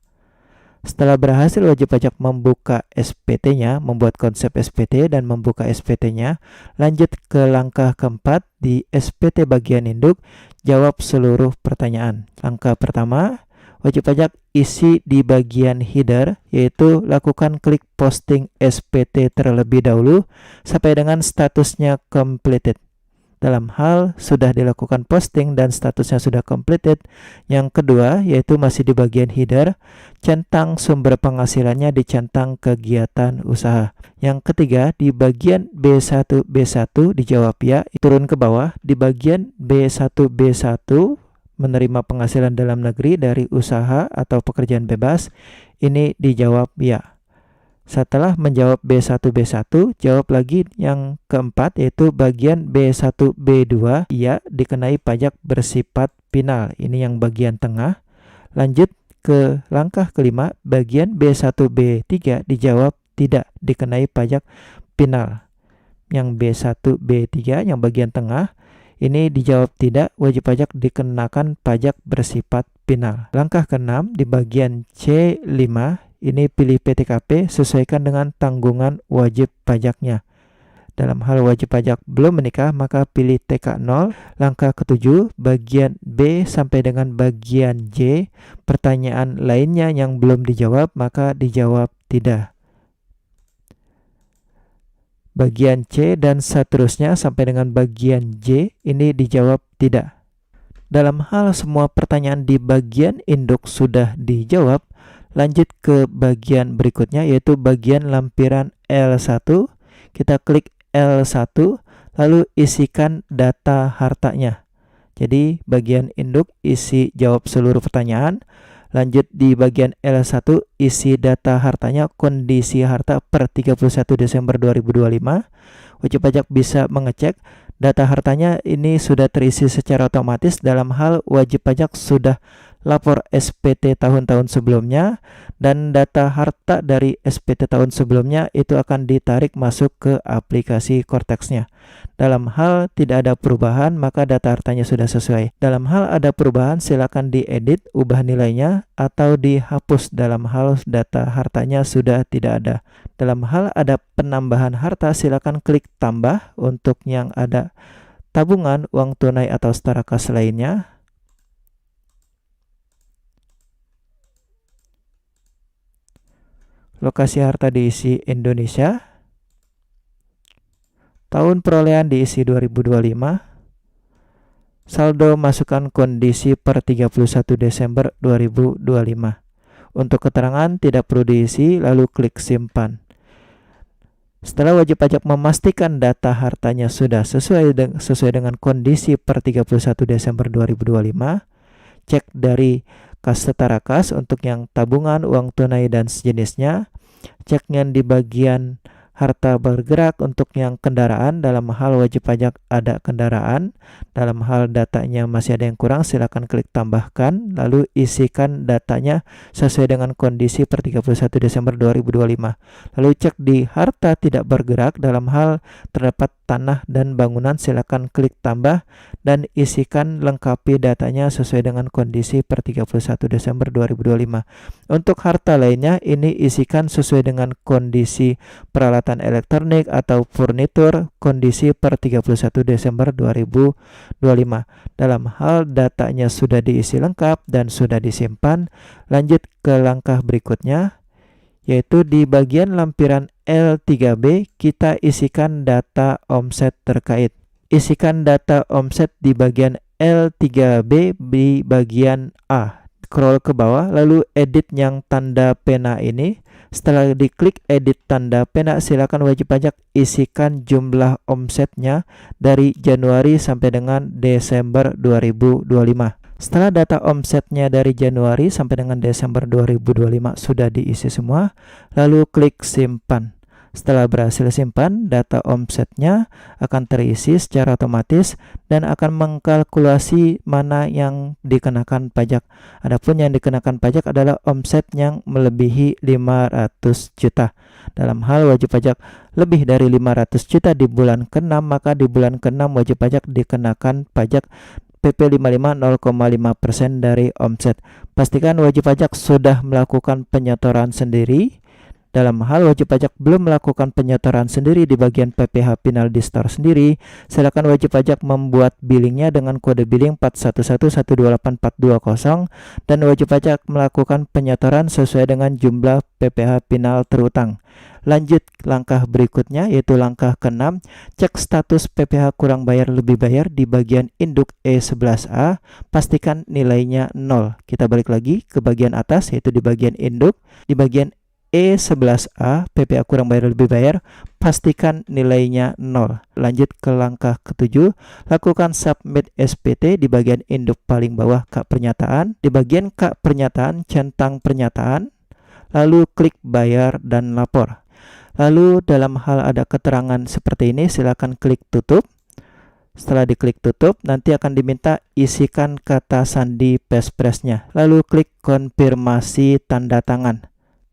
Setelah berhasil wajib pajak membuka SPT-nya, membuat konsep SPT dan membuka SPT-nya, lanjut ke langkah keempat di SPT bagian induk, jawab seluruh pertanyaan. Langkah pertama, wajib pajak isi di bagian header, yaitu lakukan klik posting SPT terlebih dahulu sampai dengan statusnya completed. Dalam hal sudah dilakukan posting dan statusnya sudah completed. Yang kedua yaitu masih di bagian header, centang sumber penghasilannya di centang kegiatan usaha. Yang ketiga di bagian B1 dijawab ya, turun ke bawah di bagian B1 menerima penghasilan dalam negeri dari usaha atau pekerjaan bebas, ini dijawab ya. Setelah menjawab B1, jawab lagi yang keempat yaitu bagian B1B2, iya dikenai pajak bersifat final. Ini yang bagian tengah. Lanjut ke langkah kelima, bagian B1B3 dijawab tidak dikenai pajak final. Yang B1B3 yang bagian tengah ini dijawab tidak, wajib pajak dikenakan pajak bersifat final. Langkah keenam di bagian C5 Ini pilih PTKP, sesuaikan dengan tanggungan wajib pajaknya. Dalam hal wajib pajak belum menikah, maka pilih TK0. Langkah ketujuh, bagian B sampai dengan bagian J. Pertanyaan lainnya yang belum dijawab, maka dijawab tidak. Bagian C dan seterusnya sampai dengan bagian J ini dijawab tidak. Dalam hal semua pertanyaan di bagian induk sudah dijawab, lanjut ke bagian berikutnya, yaitu bagian lampiran L1. Kita klik L1, lalu isikan data hartanya. Jadi bagian induk isi jawab seluruh pertanyaan. Lanjut di bagian L1, isi data hartanya, kondisi harta per 31 Desember 2025. Wajib pajak bisa mengecek data hartanya ini sudah terisi secara otomatis. Dalam hal wajib pajak sudah lapor SPT tahun-tahun sebelumnya, dan data harta dari SPT tahun sebelumnya itu akan ditarik masuk ke aplikasi Korteksnya. Dalam hal tidak ada perubahan, maka data hartanya sudah sesuai. Dalam hal ada perubahan, silakan diedit, ubah nilainya, atau dihapus dalam hal data hartanya sudah tidak ada. Dalam hal ada penambahan harta, silakan klik tambah untuk yang ada tabungan, uang tunai atau setara kas lainnya. Lokasi harta diisi Indonesia. Tahun perolehan diisi 2025. Saldo masukkan kondisi per 31 Desember 2025. Untuk keterangan tidak perlu diisi, lalu klik simpan. Setelah wajib pajak memastikan data hartanya sudah sesuai dengan kondisi per 31 Desember 2025, cek dari kas setara kas untuk yang tabungan, uang tunai, dan sejenisnya. Ceknya di bagian harta bergerak untuk yang kendaraan. Dalam hal wajib pajak ada kendaraan. Dalam hal datanya masih ada yang kurang, silakan klik tambahkan, lalu isikan datanya sesuai dengan kondisi per 31 Desember 2025. Lalu cek di harta tidak bergerak. Dalam hal terdapat tanah dan bangunan, silakan klik tambah dan isikan lengkapi datanya sesuai dengan kondisi per 31 Desember 2025. Untuk harta lainnya, ini isikan sesuai dengan kondisi peralatan elektronik atau furnitur kondisi per 31 Desember 2025. Dalam hal datanya sudah diisi lengkap dan sudah disimpan, lanjut ke langkah berikutnya, yaitu di bagian lampiran L3B kita isikan data omset terkait. Isikan data omset di bagian L3B di bagian A. Scroll ke bawah, lalu edit yang tanda pena ini. Setelah diklik edit tanda pena, silakan wajib pajak isikan jumlah omsetnya dari Januari sampai dengan Desember 2025. Setelah data omsetnya dari Januari sampai dengan Desember 2025 sudah diisi semua, lalu klik simpan. Setelah berhasil simpan, data omsetnya akan terisi secara otomatis dan akan mengkalkulasi mana yang dikenakan pajak. Adapun yang dikenakan pajak adalah omset yang melebihi 500 juta. Dalam hal wajib pajak lebih dari 500 juta di bulan ke-6, maka di bulan ke-6 wajib pajak dikenakan pajak PP 55 0,5% dari omset. Pastikan wajib pajak sudah melakukan penyetoran sendiri. Dalam hal wajib pajak belum melakukan penyetoran sendiri di bagian PPh Final di Store sendiri, silakan wajib pajak membuat billingnya dengan kode billing 4111284420 dan wajib pajak melakukan penyetoran sesuai dengan jumlah PPh Final terutang. Lanjut langkah berikutnya, yaitu langkah ke-6, cek status PPh kurang bayar lebih bayar di bagian induk E11A, pastikan nilainya 0. Kita balik lagi ke bagian atas, yaitu di bagian induk, di bagian E11A, PPh kurang bayar lebih bayar, pastikan nilainya 0. Lanjut ke langkah ke-7, lakukan submit SPT di bagian induk paling bawah K pernyataan. Di bagian K pernyataan, centang pernyataan, lalu klik bayar dan lapor. Lalu dalam hal ada keterangan seperti ini, silakan klik tutup. Setelah diklik tutup, nanti akan diminta isikan kata sandi passphrase-nya. Lalu klik konfirmasi tanda tangan.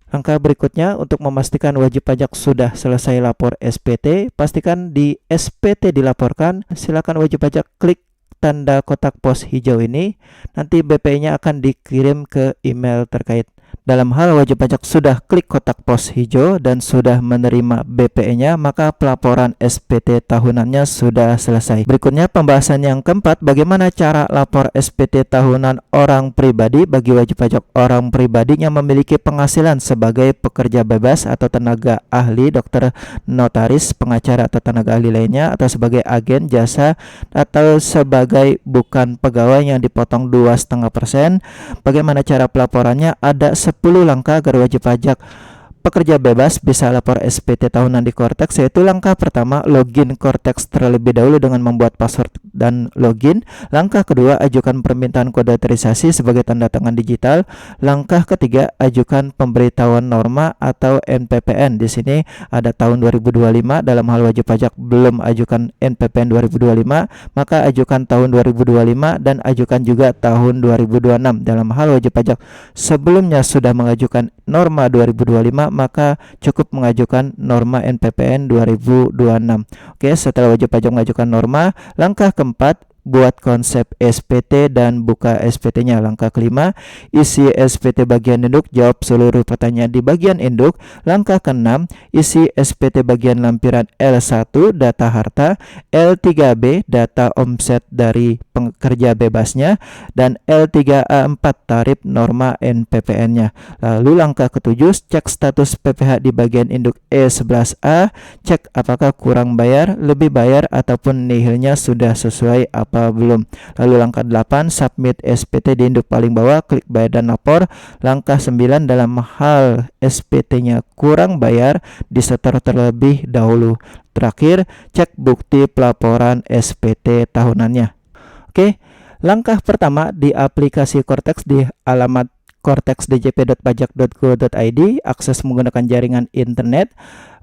Langkah berikutnya, untuk memastikan wajib pajak sudah selesai lapor SPT, pastikan di SPT dilaporkan. Silakan wajib pajak klik tanda kotak pos hijau ini. Nanti BPI-nya akan dikirim ke email terkait. Dalam hal wajib pajak sudah klik kotak pos hijau dan sudah menerima BPN-nya, maka pelaporan SPT tahunannya sudah selesai. Berikutnya pembahasan yang keempat, bagaimana cara lapor SPT tahunan orang pribadi bagi wajib pajak orang pribadi yang memiliki penghasilan sebagai pekerja bebas atau tenaga ahli, dokter, notaris, pengacara atau tenaga ahli lainnya, atau sebagai agen jasa atau sebagai bukan pegawai yang dipotong 2,5%. Bagaimana cara pelaporannya? Ada 10 langkah agar wajib pajak pekerja bebas bisa lapor SPT tahunan di Kortex, yaitu langkah pertama, login Kortex terlebih dahulu dengan membuat password dan login. Langkah kedua, ajukan permintaan kode otorisasi sebagai tanda tangan digital. Langkah ketiga, ajukan pemberitahuan norma atau NPPN. Di sini ada tahun 2025. Dalam hal wajib pajak belum ajukan NPPN 2025, maka ajukan tahun 2025 dan ajukan juga tahun 2026. Dalam hal wajib pajak sebelumnya sudah mengajukan norma 2025, maka cukup mengajukan norma NPPN 2026. Oke, setelah wajib pajak mengajukan norma, langkah keempat, buat konsep SPT dan buka SPT-nya. Langkah kelima, isi SPT bagian induk, jawab seluruh pertanyaan di bagian induk. Langkah keenam, isi SPT bagian lampiran L1 data harta, L3B data omset dari pekerja bebasnya, dan L3A4 tarif norma NPPN-nya. Lalu langkah ketujuh, cek status PPh di bagian induk E11A, cek apakah kurang bayar, lebih bayar, ataupun nihilnya sudah sesuai apa belum. Lalu langkah 8, submit SPT di induk paling bawah, klik bayar dan lapor. Langkah 9, dalam hal SPT-nya kurang bayar, disetor terlebih dahulu. Terakhir, cek bukti pelaporan SPT tahunannya. Oke, langkah pertama di aplikasi Kortex di alamat kortexdjp.pajak.go.id, akses menggunakan jaringan internet.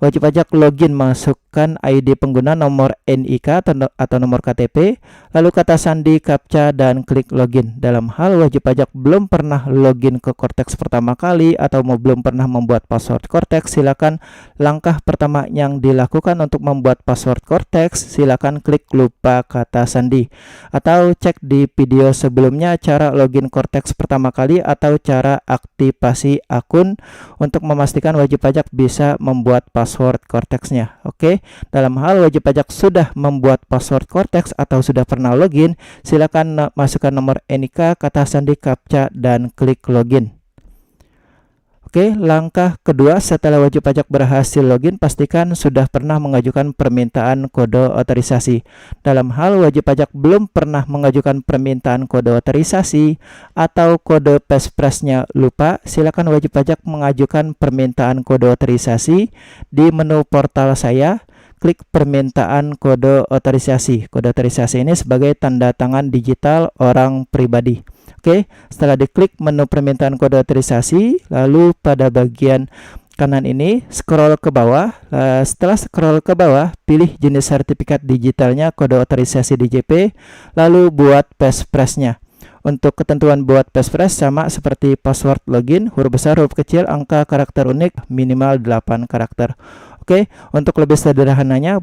Wajib pajak login, masukkan ID pengguna, nomor NIK atau nomor KTP, lalu kata sandi, captcha, dan klik login. Dalam hal wajib pajak belum pernah login ke Kortex pertama kali atau belum pernah membuat password Kortex, silakan langkah pertama yang dilakukan untuk membuat password Kortex, silakan klik lupa kata sandi, atau cek di video sebelumnya cara login Kortex pertama kali atau cara aktivasi akun untuk memastikan wajib pajak bisa membuat password Kortex-nya. Oke, dalam hal wajib pajak sudah membuat password Kortex atau sudah pernah login, silakan masukkan nomor NIK, kata sandi, captcha, dan klik login. Oke, langkah kedua, setelah wajib pajak berhasil login, pastikan sudah pernah mengajukan permintaan kode otorisasi. Dalam hal wajib pajak belum pernah mengajukan permintaan kode otorisasi atau kode PESPRES-nya lupa, silakan wajib pajak mengajukan permintaan kode otorisasi di menu portal saya. Klik permintaan kode otorisasi. Kode otorisasi ini sebagai tanda tangan digital orang pribadi. Oke, setelah diklik menu permintaan kode otorisasi, lalu pada bagian kanan ini scroll ke bawah. Setelah scroll ke bawah, pilih jenis sertifikat digitalnya, kode otorisasi DJP, lalu buat PESPRES-nya. Untuk ketentuan buat PESPRES sama seperti password login, huruf besar, huruf kecil, angka karakter unik minimal 8 karakter. Oke, untuk lebih sederhananya,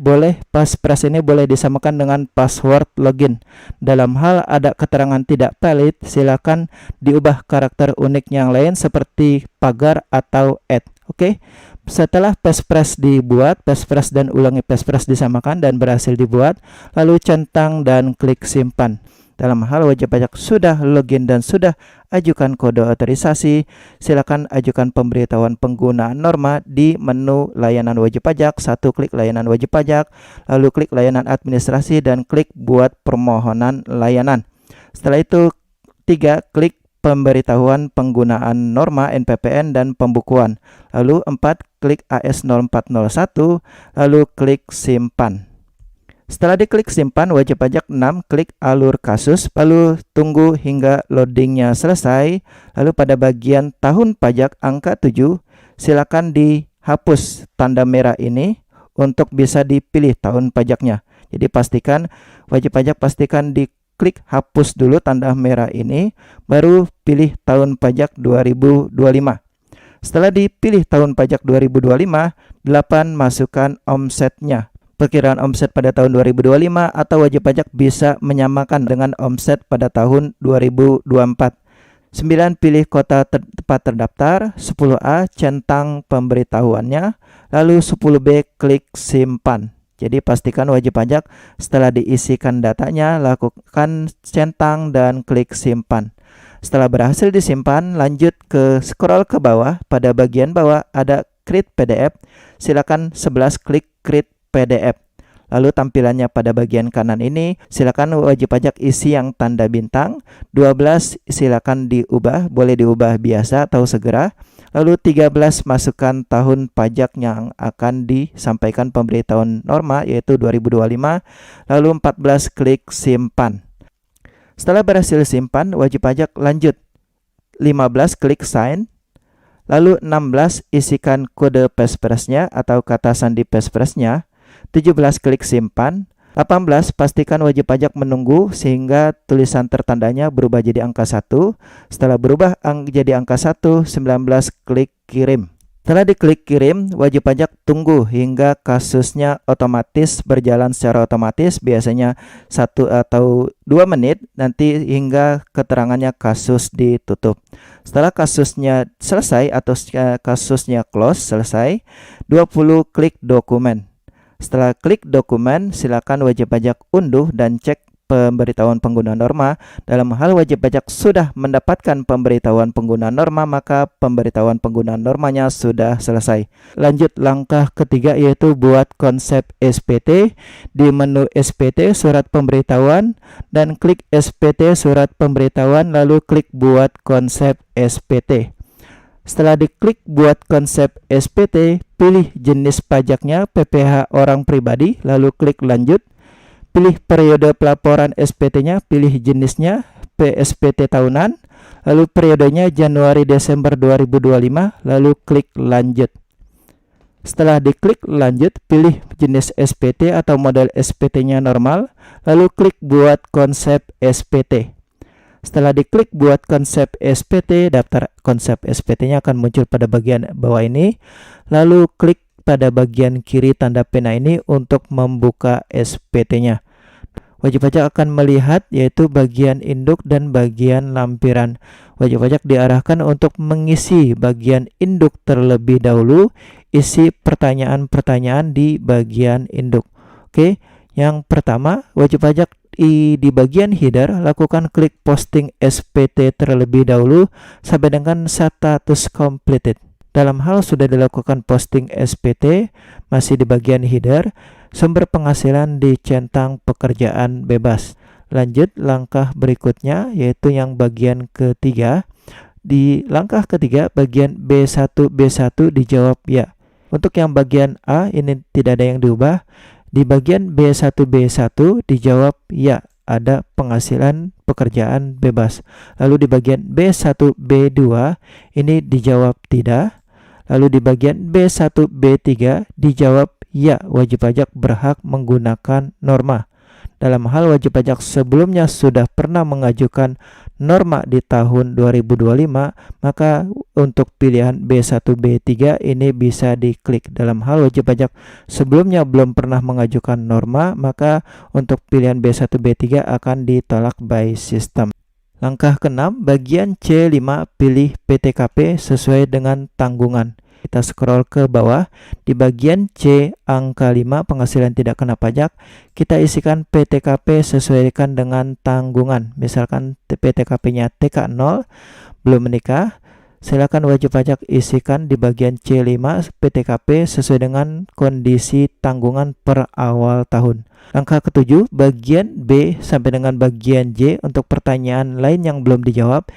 PESPRES ini boleh disamakan dengan password login. Dalam hal ada keterangan tidak valid, silakan diubah karakter unik yang lain seperti pagar atau @ Oke, setelah PESPRES dibuat, PESPRES dan ulangi PESPRES disamakan dan berhasil dibuat, lalu centang dan klik simpan. Dalam hal wajib pajak sudah login dan sudah ajukan kode otorisasi, silakan ajukan pemberitahuan penggunaan norma di menu layanan wajib pajak. 1, klik layanan wajib pajak, lalu klik layanan administrasi dan klik buat permohonan layanan. Setelah itu 3, klik pemberitahuan penggunaan norma NPPN dan pembukuan. Lalu 4, klik AS0401, lalu klik simpan. Setelah diklik simpan wajib pajak 6, klik alur kasus, lalu tunggu hingga loadingnya selesai. Lalu pada bagian tahun pajak angka 7, silakan dihapus tanda merah ini untuk bisa dipilih tahun pajaknya. Jadi wajib pajak pastikan diklik hapus dulu tanda merah ini, baru pilih tahun pajak 2025. Setelah dipilih tahun pajak 2025, 8, masukkan omsetnya. Perkiraan omset pada tahun 2025 atau wajib pajak bisa menyamakan dengan omset pada tahun 2024. 9. Pilih kota tempat terdaftar. 10A. Centang pemberitahuannya. Lalu 10B. Klik simpan. Jadi pastikan wajib pajak setelah diisikan datanya, lakukan centang dan klik simpan. Setelah berhasil disimpan, lanjut ke scroll ke bawah. Pada bagian bawah ada Create PDF. Silakan 11 klik Create PDF. Lalu tampilannya pada bagian kanan ini, silakan wajib pajak isi yang tanda bintang. 12 silakan diubah, boleh diubah biasa atau segera. Lalu 13 masukkan tahun pajak yang akan disampaikan pemberitahuan norma, yaitu 2025. Lalu 14 klik simpan. Setelah berhasil simpan, wajib pajak lanjut. 15 klik sign. Lalu 16 isikan kode passphrase-nya atau kata sandi passphrase-nya. 17 klik simpan. 18 pastikan wajib pajak menunggu sehingga tulisan tertandanya berubah jadi angka 1. Setelah berubah jadi angka 1, 19 klik kirim. Setelah diklik kirim, wajib pajak tunggu hingga kasusnya otomatis berjalan secara otomatis, biasanya 1 atau 2 menit, nanti hingga keterangannya kasus ditutup. Setelah kasusnya selesai atau kasusnya close selesai, 20 klik dokumen. Setelah klik dokumen, silakan wajib pajak unduh dan cek pemberitahuan pengguna norma. Dalam hal wajib pajak sudah mendapatkan pemberitahuan pengguna norma, maka pemberitahuan pengguna normanya sudah selesai. Lanjut langkah ketiga, yaitu buat konsep SPT. Di menu SPT surat pemberitahuan dan klik SPT surat pemberitahuan, lalu klik buat konsep SPT. Setelah diklik buat konsep SPT, pilih jenis pajaknya PPh orang pribadi, lalu klik lanjut. Pilih periode pelaporan SPT-nya, pilih jenisnya PSPT tahunan, lalu periodenya Januari Desember 2025, lalu klik lanjut. Setelah diklik lanjut, pilih jenis SPT atau model SPT-nya normal, lalu klik buat konsep SPT. Setelah diklik buat konsep SPT, daftar konsep SPT-nya akan muncul pada bagian bawah ini. Lalu klik pada bagian kiri tanda pena ini untuk membuka SPT-nya. Wajib pajak akan melihat yaitu bagian induk dan bagian lampiran. Wajib pajak diarahkan untuk mengisi bagian induk terlebih dahulu, isi pertanyaan-pertanyaan di bagian induk. Oke, yang pertama, wajib pajak di bagian header, lakukan klik posting SPT terlebih dahulu sampai dengan status completed. Dalam hal sudah dilakukan posting SPT, masih di bagian header, sumber penghasilan dicentang pekerjaan bebas. Lanjut langkah berikutnya, yaitu yang bagian ketiga. Di langkah ketiga, bagian B1 dijawab ya. Untuk yang bagian A, ini tidak ada yang diubah. Di bagian B1 dijawab ya, ada penghasilan pekerjaan bebas. Lalu di bagian B1B2 ini dijawab tidak. Lalu di bagian B1B3 dijawab ya, wajib pajak berhak menggunakan norma. Dalam hal wajib pajak sebelumnya sudah pernah mengajukan norma di tahun 2025, maka untuk pilihan B1B3 ini bisa diklik. Dalam hal wajib pajak sebelumnya belum pernah mengajukan norma, maka untuk pilihan B1B3 akan ditolak by system. Langkah ke-6, bagian C5, pilih PTKP sesuai dengan tanggungan. Kita scroll ke bawah, di bagian C angka 5 penghasilan tidak kena pajak, kita isikan PTKP sesuaikan dengan tanggungan. Misalkan PTKP-nya TK0, belum menikah, silakan wajib pajak isikan di bagian C5 PTKP sesuai dengan kondisi tanggungan per awal tahun. Langkah ke-7, bagian B sampai dengan bagian J untuk pertanyaan lain yang belum dijawab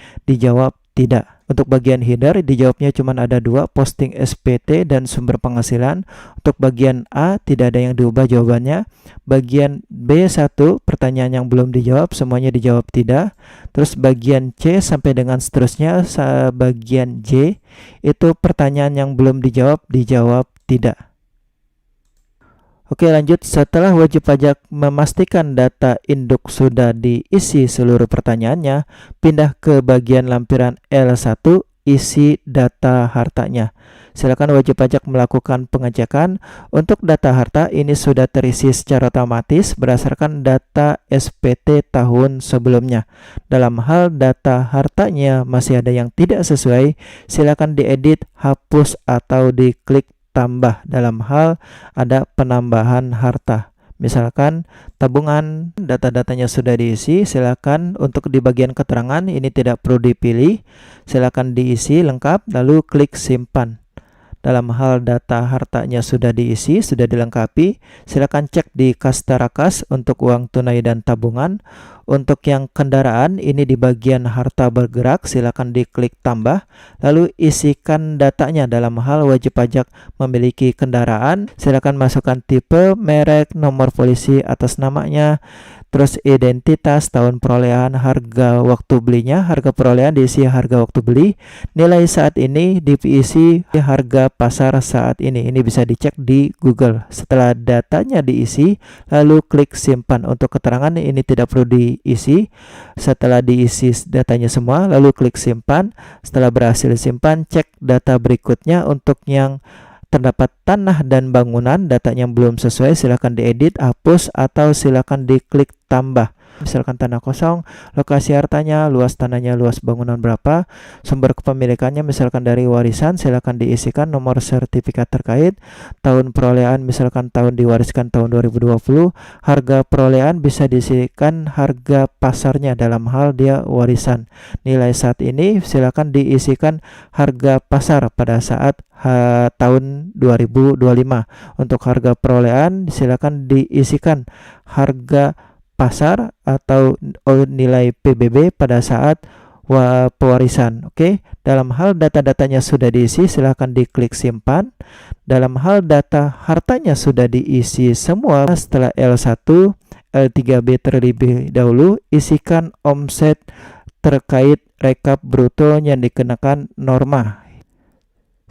tidak. Untuk bagian header dijawabnya cuma ada 2, posting SPT dan sumber penghasilan. Untuk bagian A tidak ada yang diubah jawabannya. Bagian B1 pertanyaan yang belum dijawab semuanya dijawab tidak. Terus bagian C sampai dengan seterusnya, bagian J itu pertanyaan yang belum dijawab tidak. Oke, lanjut. Setelah wajib pajak memastikan data induk sudah diisi seluruh pertanyaannya, pindah ke bagian lampiran L1 isi data hartanya. Silakan wajib pajak melakukan pengecekan. Untuk data harta ini sudah terisi secara otomatis berdasarkan data SPT tahun sebelumnya. Dalam hal data hartanya masih ada yang tidak sesuai, silakan diedit, hapus atau diklik tambah dalam hal ada penambahan harta. Misalkan tabungan data-datanya sudah diisi, silakan untuk di bagian keterangan ini tidak perlu dipilih, silakan diisi lengkap lalu klik simpan. Dalam hal data hartanya sudah diisi, sudah dilengkapi, silakan cek di kas tarakas untuk uang tunai dan tabungan. Untuk yang kendaraan ini di bagian harta bergerak, silakan diklik tambah, lalu isikan datanya. Dalam hal wajib pajak memiliki kendaraan, silakan masukkan tipe, merek, nomor polisi atas namanya, terus identitas, tahun perolehan, harga waktu belinya, harga perolehan diisi harga waktu beli, nilai saat ini diisi harga pasar saat ini. Ini bisa dicek di Google. Setelah datanya diisi, lalu klik simpan. Untuk keterangan ini tidak perlu diisi. Setelah diisi datanya semua, lalu klik simpan. Setelah berhasil simpan, cek data berikutnya. Untuk yang terdapat tanah dan bangunan, datanya yang belum sesuai, silakan diedit, hapus, atau silakan diklik tambah. Misalkan tanah kosong, lokasi hartanya, luas tanahnya, luas bangunan berapa, sumber kepemilikannya misalkan dari warisan, silakan diisikan nomor sertifikat terkait, tahun perolehan misalkan tahun diwariskan tahun 2020, harga perolehan bisa diisikan harga pasarnya dalam hal dia warisan. Nilai saat ini silakan diisikan harga pasar pada saat tahun 2025. Untuk harga perolehan silakan diisikan harga pasar atau nilai PBB pada saat pewarisan. Oke, dalam hal data-datanya sudah diisi, silakan diklik simpan. Dalam hal data hartanya sudah diisi semua, setelah L1, L3B terlebih dahulu, isikan omset terkait rekap bruto yang dikenakan norma.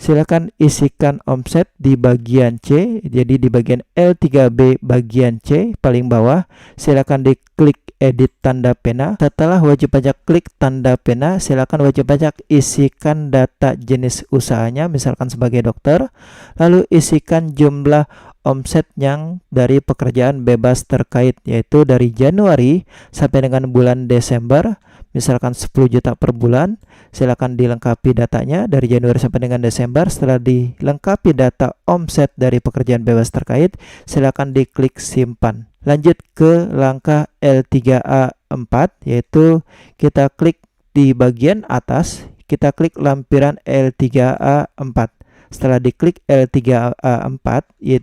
Silakan isikan omset di bagian C, jadi di bagian L3B bagian C paling bawah, silakan diklik edit tanda pena. Setelah wajib pajak klik tanda pena, silakan wajib pajak isikan data jenis usahanya, misalkan sebagai dokter, lalu isikan jumlah omset yang dari pekerjaan bebas terkait, yaitu dari Januari sampai dengan bulan Desember, misalkan 10 juta per bulan. Silakan dilengkapi datanya dari Januari sampai dengan Desember. Setelah dilengkapi data omset dari pekerjaan bebas terkait, silakan diklik simpan. Lanjut ke langkah L3A4, yaitu kita klik di bagian atas, kita klik lampiran L3A4. Setelah diklik L3A4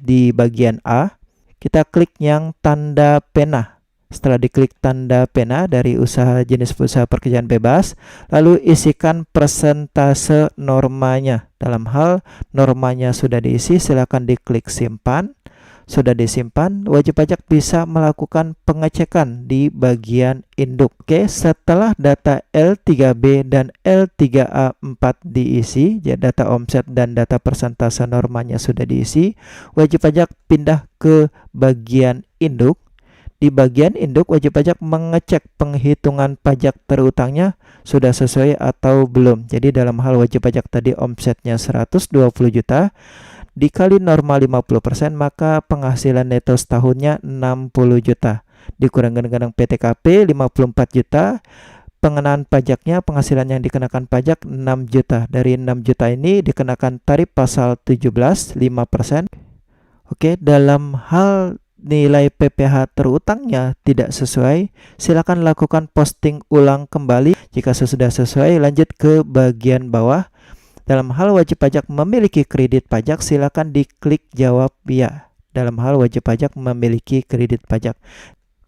di bagian A, kita klik yang tanda pena. Setelah diklik tanda pena dari usaha jenis usaha pekerjaan bebas, lalu isikan persentase normanya. Dalam hal normanya sudah diisi, silakan diklik simpan. Sudah disimpan, wajib pajak bisa melakukan pengecekan di bagian induk. Oke, setelah data L3B dan L3A4 diisi, ya, data omset dan data persentase normanya sudah diisi, wajib pajak pindah ke bagian induk. Di bagian induk, wajib pajak mengecek penghitungan pajak terutangnya sudah sesuai atau belum. Jadi dalam hal wajib pajak tadi omsetnya 120 juta, dikali norma 50%, maka penghasilan neto setahunnya 60 juta. Dikurangkan dengan PTKP 54 juta, pengenaan pajaknya, penghasilan yang dikenakan pajak 6 juta. Dari 6 juta ini dikenakan tarif pasal 17, 5%. Oke, dalam hal nilai PPh terutangnya tidak sesuai, silakan lakukan posting ulang kembali. Jika sudah sesuai, lanjut ke bagian bawah. Dalam hal wajib pajak memiliki kredit pajak, silakan diklik jawab ya. Dalam hal wajib pajak memiliki kredit pajak.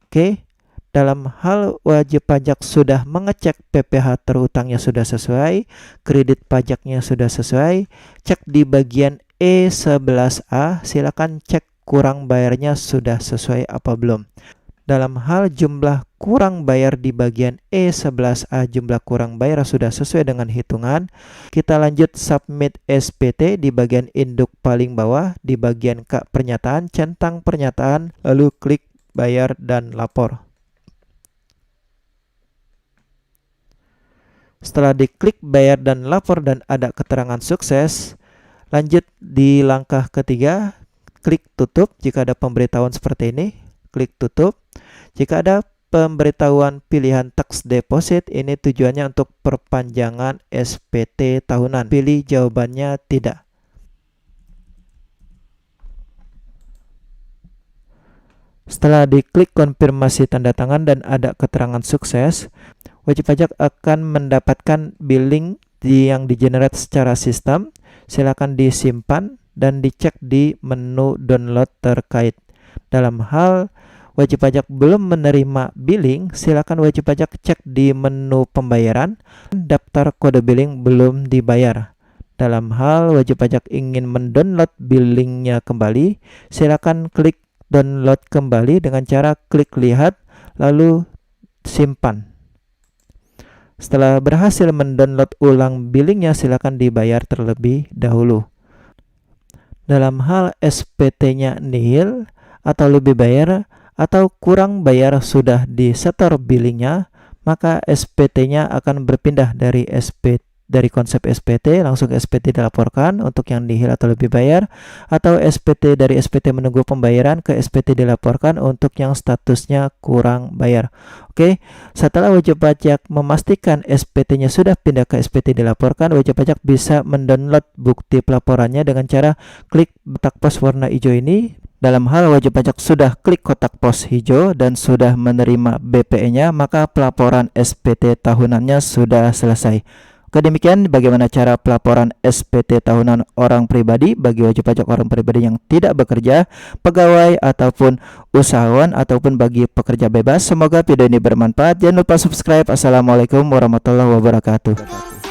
Oke, dalam hal wajib pajak sudah mengecek PPh terutangnya sudah sesuai, kredit pajaknya sudah sesuai, cek di bagian E11A, silakan cek kurang bayarnya sudah sesuai apa belum. Dalam hal jumlah kurang bayar di bagian E11A, jumlah kurang bayar sudah sesuai dengan hitungan. Kita lanjut submit SPT di bagian induk paling bawah, di bagian K pernyataan, centang pernyataan, lalu klik bayar dan lapor. Setelah diklik bayar dan lapor dan ada keterangan sukses, lanjut di langkah ketiga, klik tutup. Jika ada pemberitahuan seperti ini, klik tutup. Jika ada pemberitahuan pilihan tax deposit, ini tujuannya untuk perpanjangan SPT tahunan. Pilih jawabannya tidak. Setelah diklik konfirmasi tanda tangan dan ada keterangan sukses, wajib pajak akan mendapatkan billing yang digenerate secara sistem. Silakan disimpan dan dicek di menu download terkait. Dalam hal wajib pajak belum menerima billing, silakan wajib pajak cek di menu pembayaran, daftar kode billing belum dibayar. Dalam hal wajib pajak ingin mendownload billingnya kembali, silakan klik download kembali dengan cara klik lihat lalu simpan. Setelah berhasil mendownload ulang billingnya, silakan dibayar terlebih dahulu. Dalam hal SPT-nya nihil atau lebih bayar atau kurang bayar sudah disetor billingnya, maka SPT-nya akan berpindah dari konsep SPT langsung SPT dilaporkan untuk yang nihil atau lebih bayar, atau dari SPT menunggu pembayaran ke SPT dilaporkan untuk yang statusnya kurang bayar. Oke, setelah wajib pajak memastikan SPT-nya sudah pindah ke SPT dilaporkan, wajib pajak bisa mendownload bukti pelaporannya dengan cara klik kotak pos warna hijau ini. Dalam hal wajib pajak sudah klik kotak pos hijau dan sudah menerima BPE-nya, maka pelaporan SPT tahunannya sudah selesai. Oke, demikian bagaimana cara pelaporan SPT tahunan orang pribadi bagi wajib pajak orang pribadi yang tidak bekerja, pegawai ataupun usahawan ataupun bagi pekerja bebas. Semoga video ini bermanfaat. Jangan lupa subscribe. Assalamualaikum warahmatullahi wabarakatuh.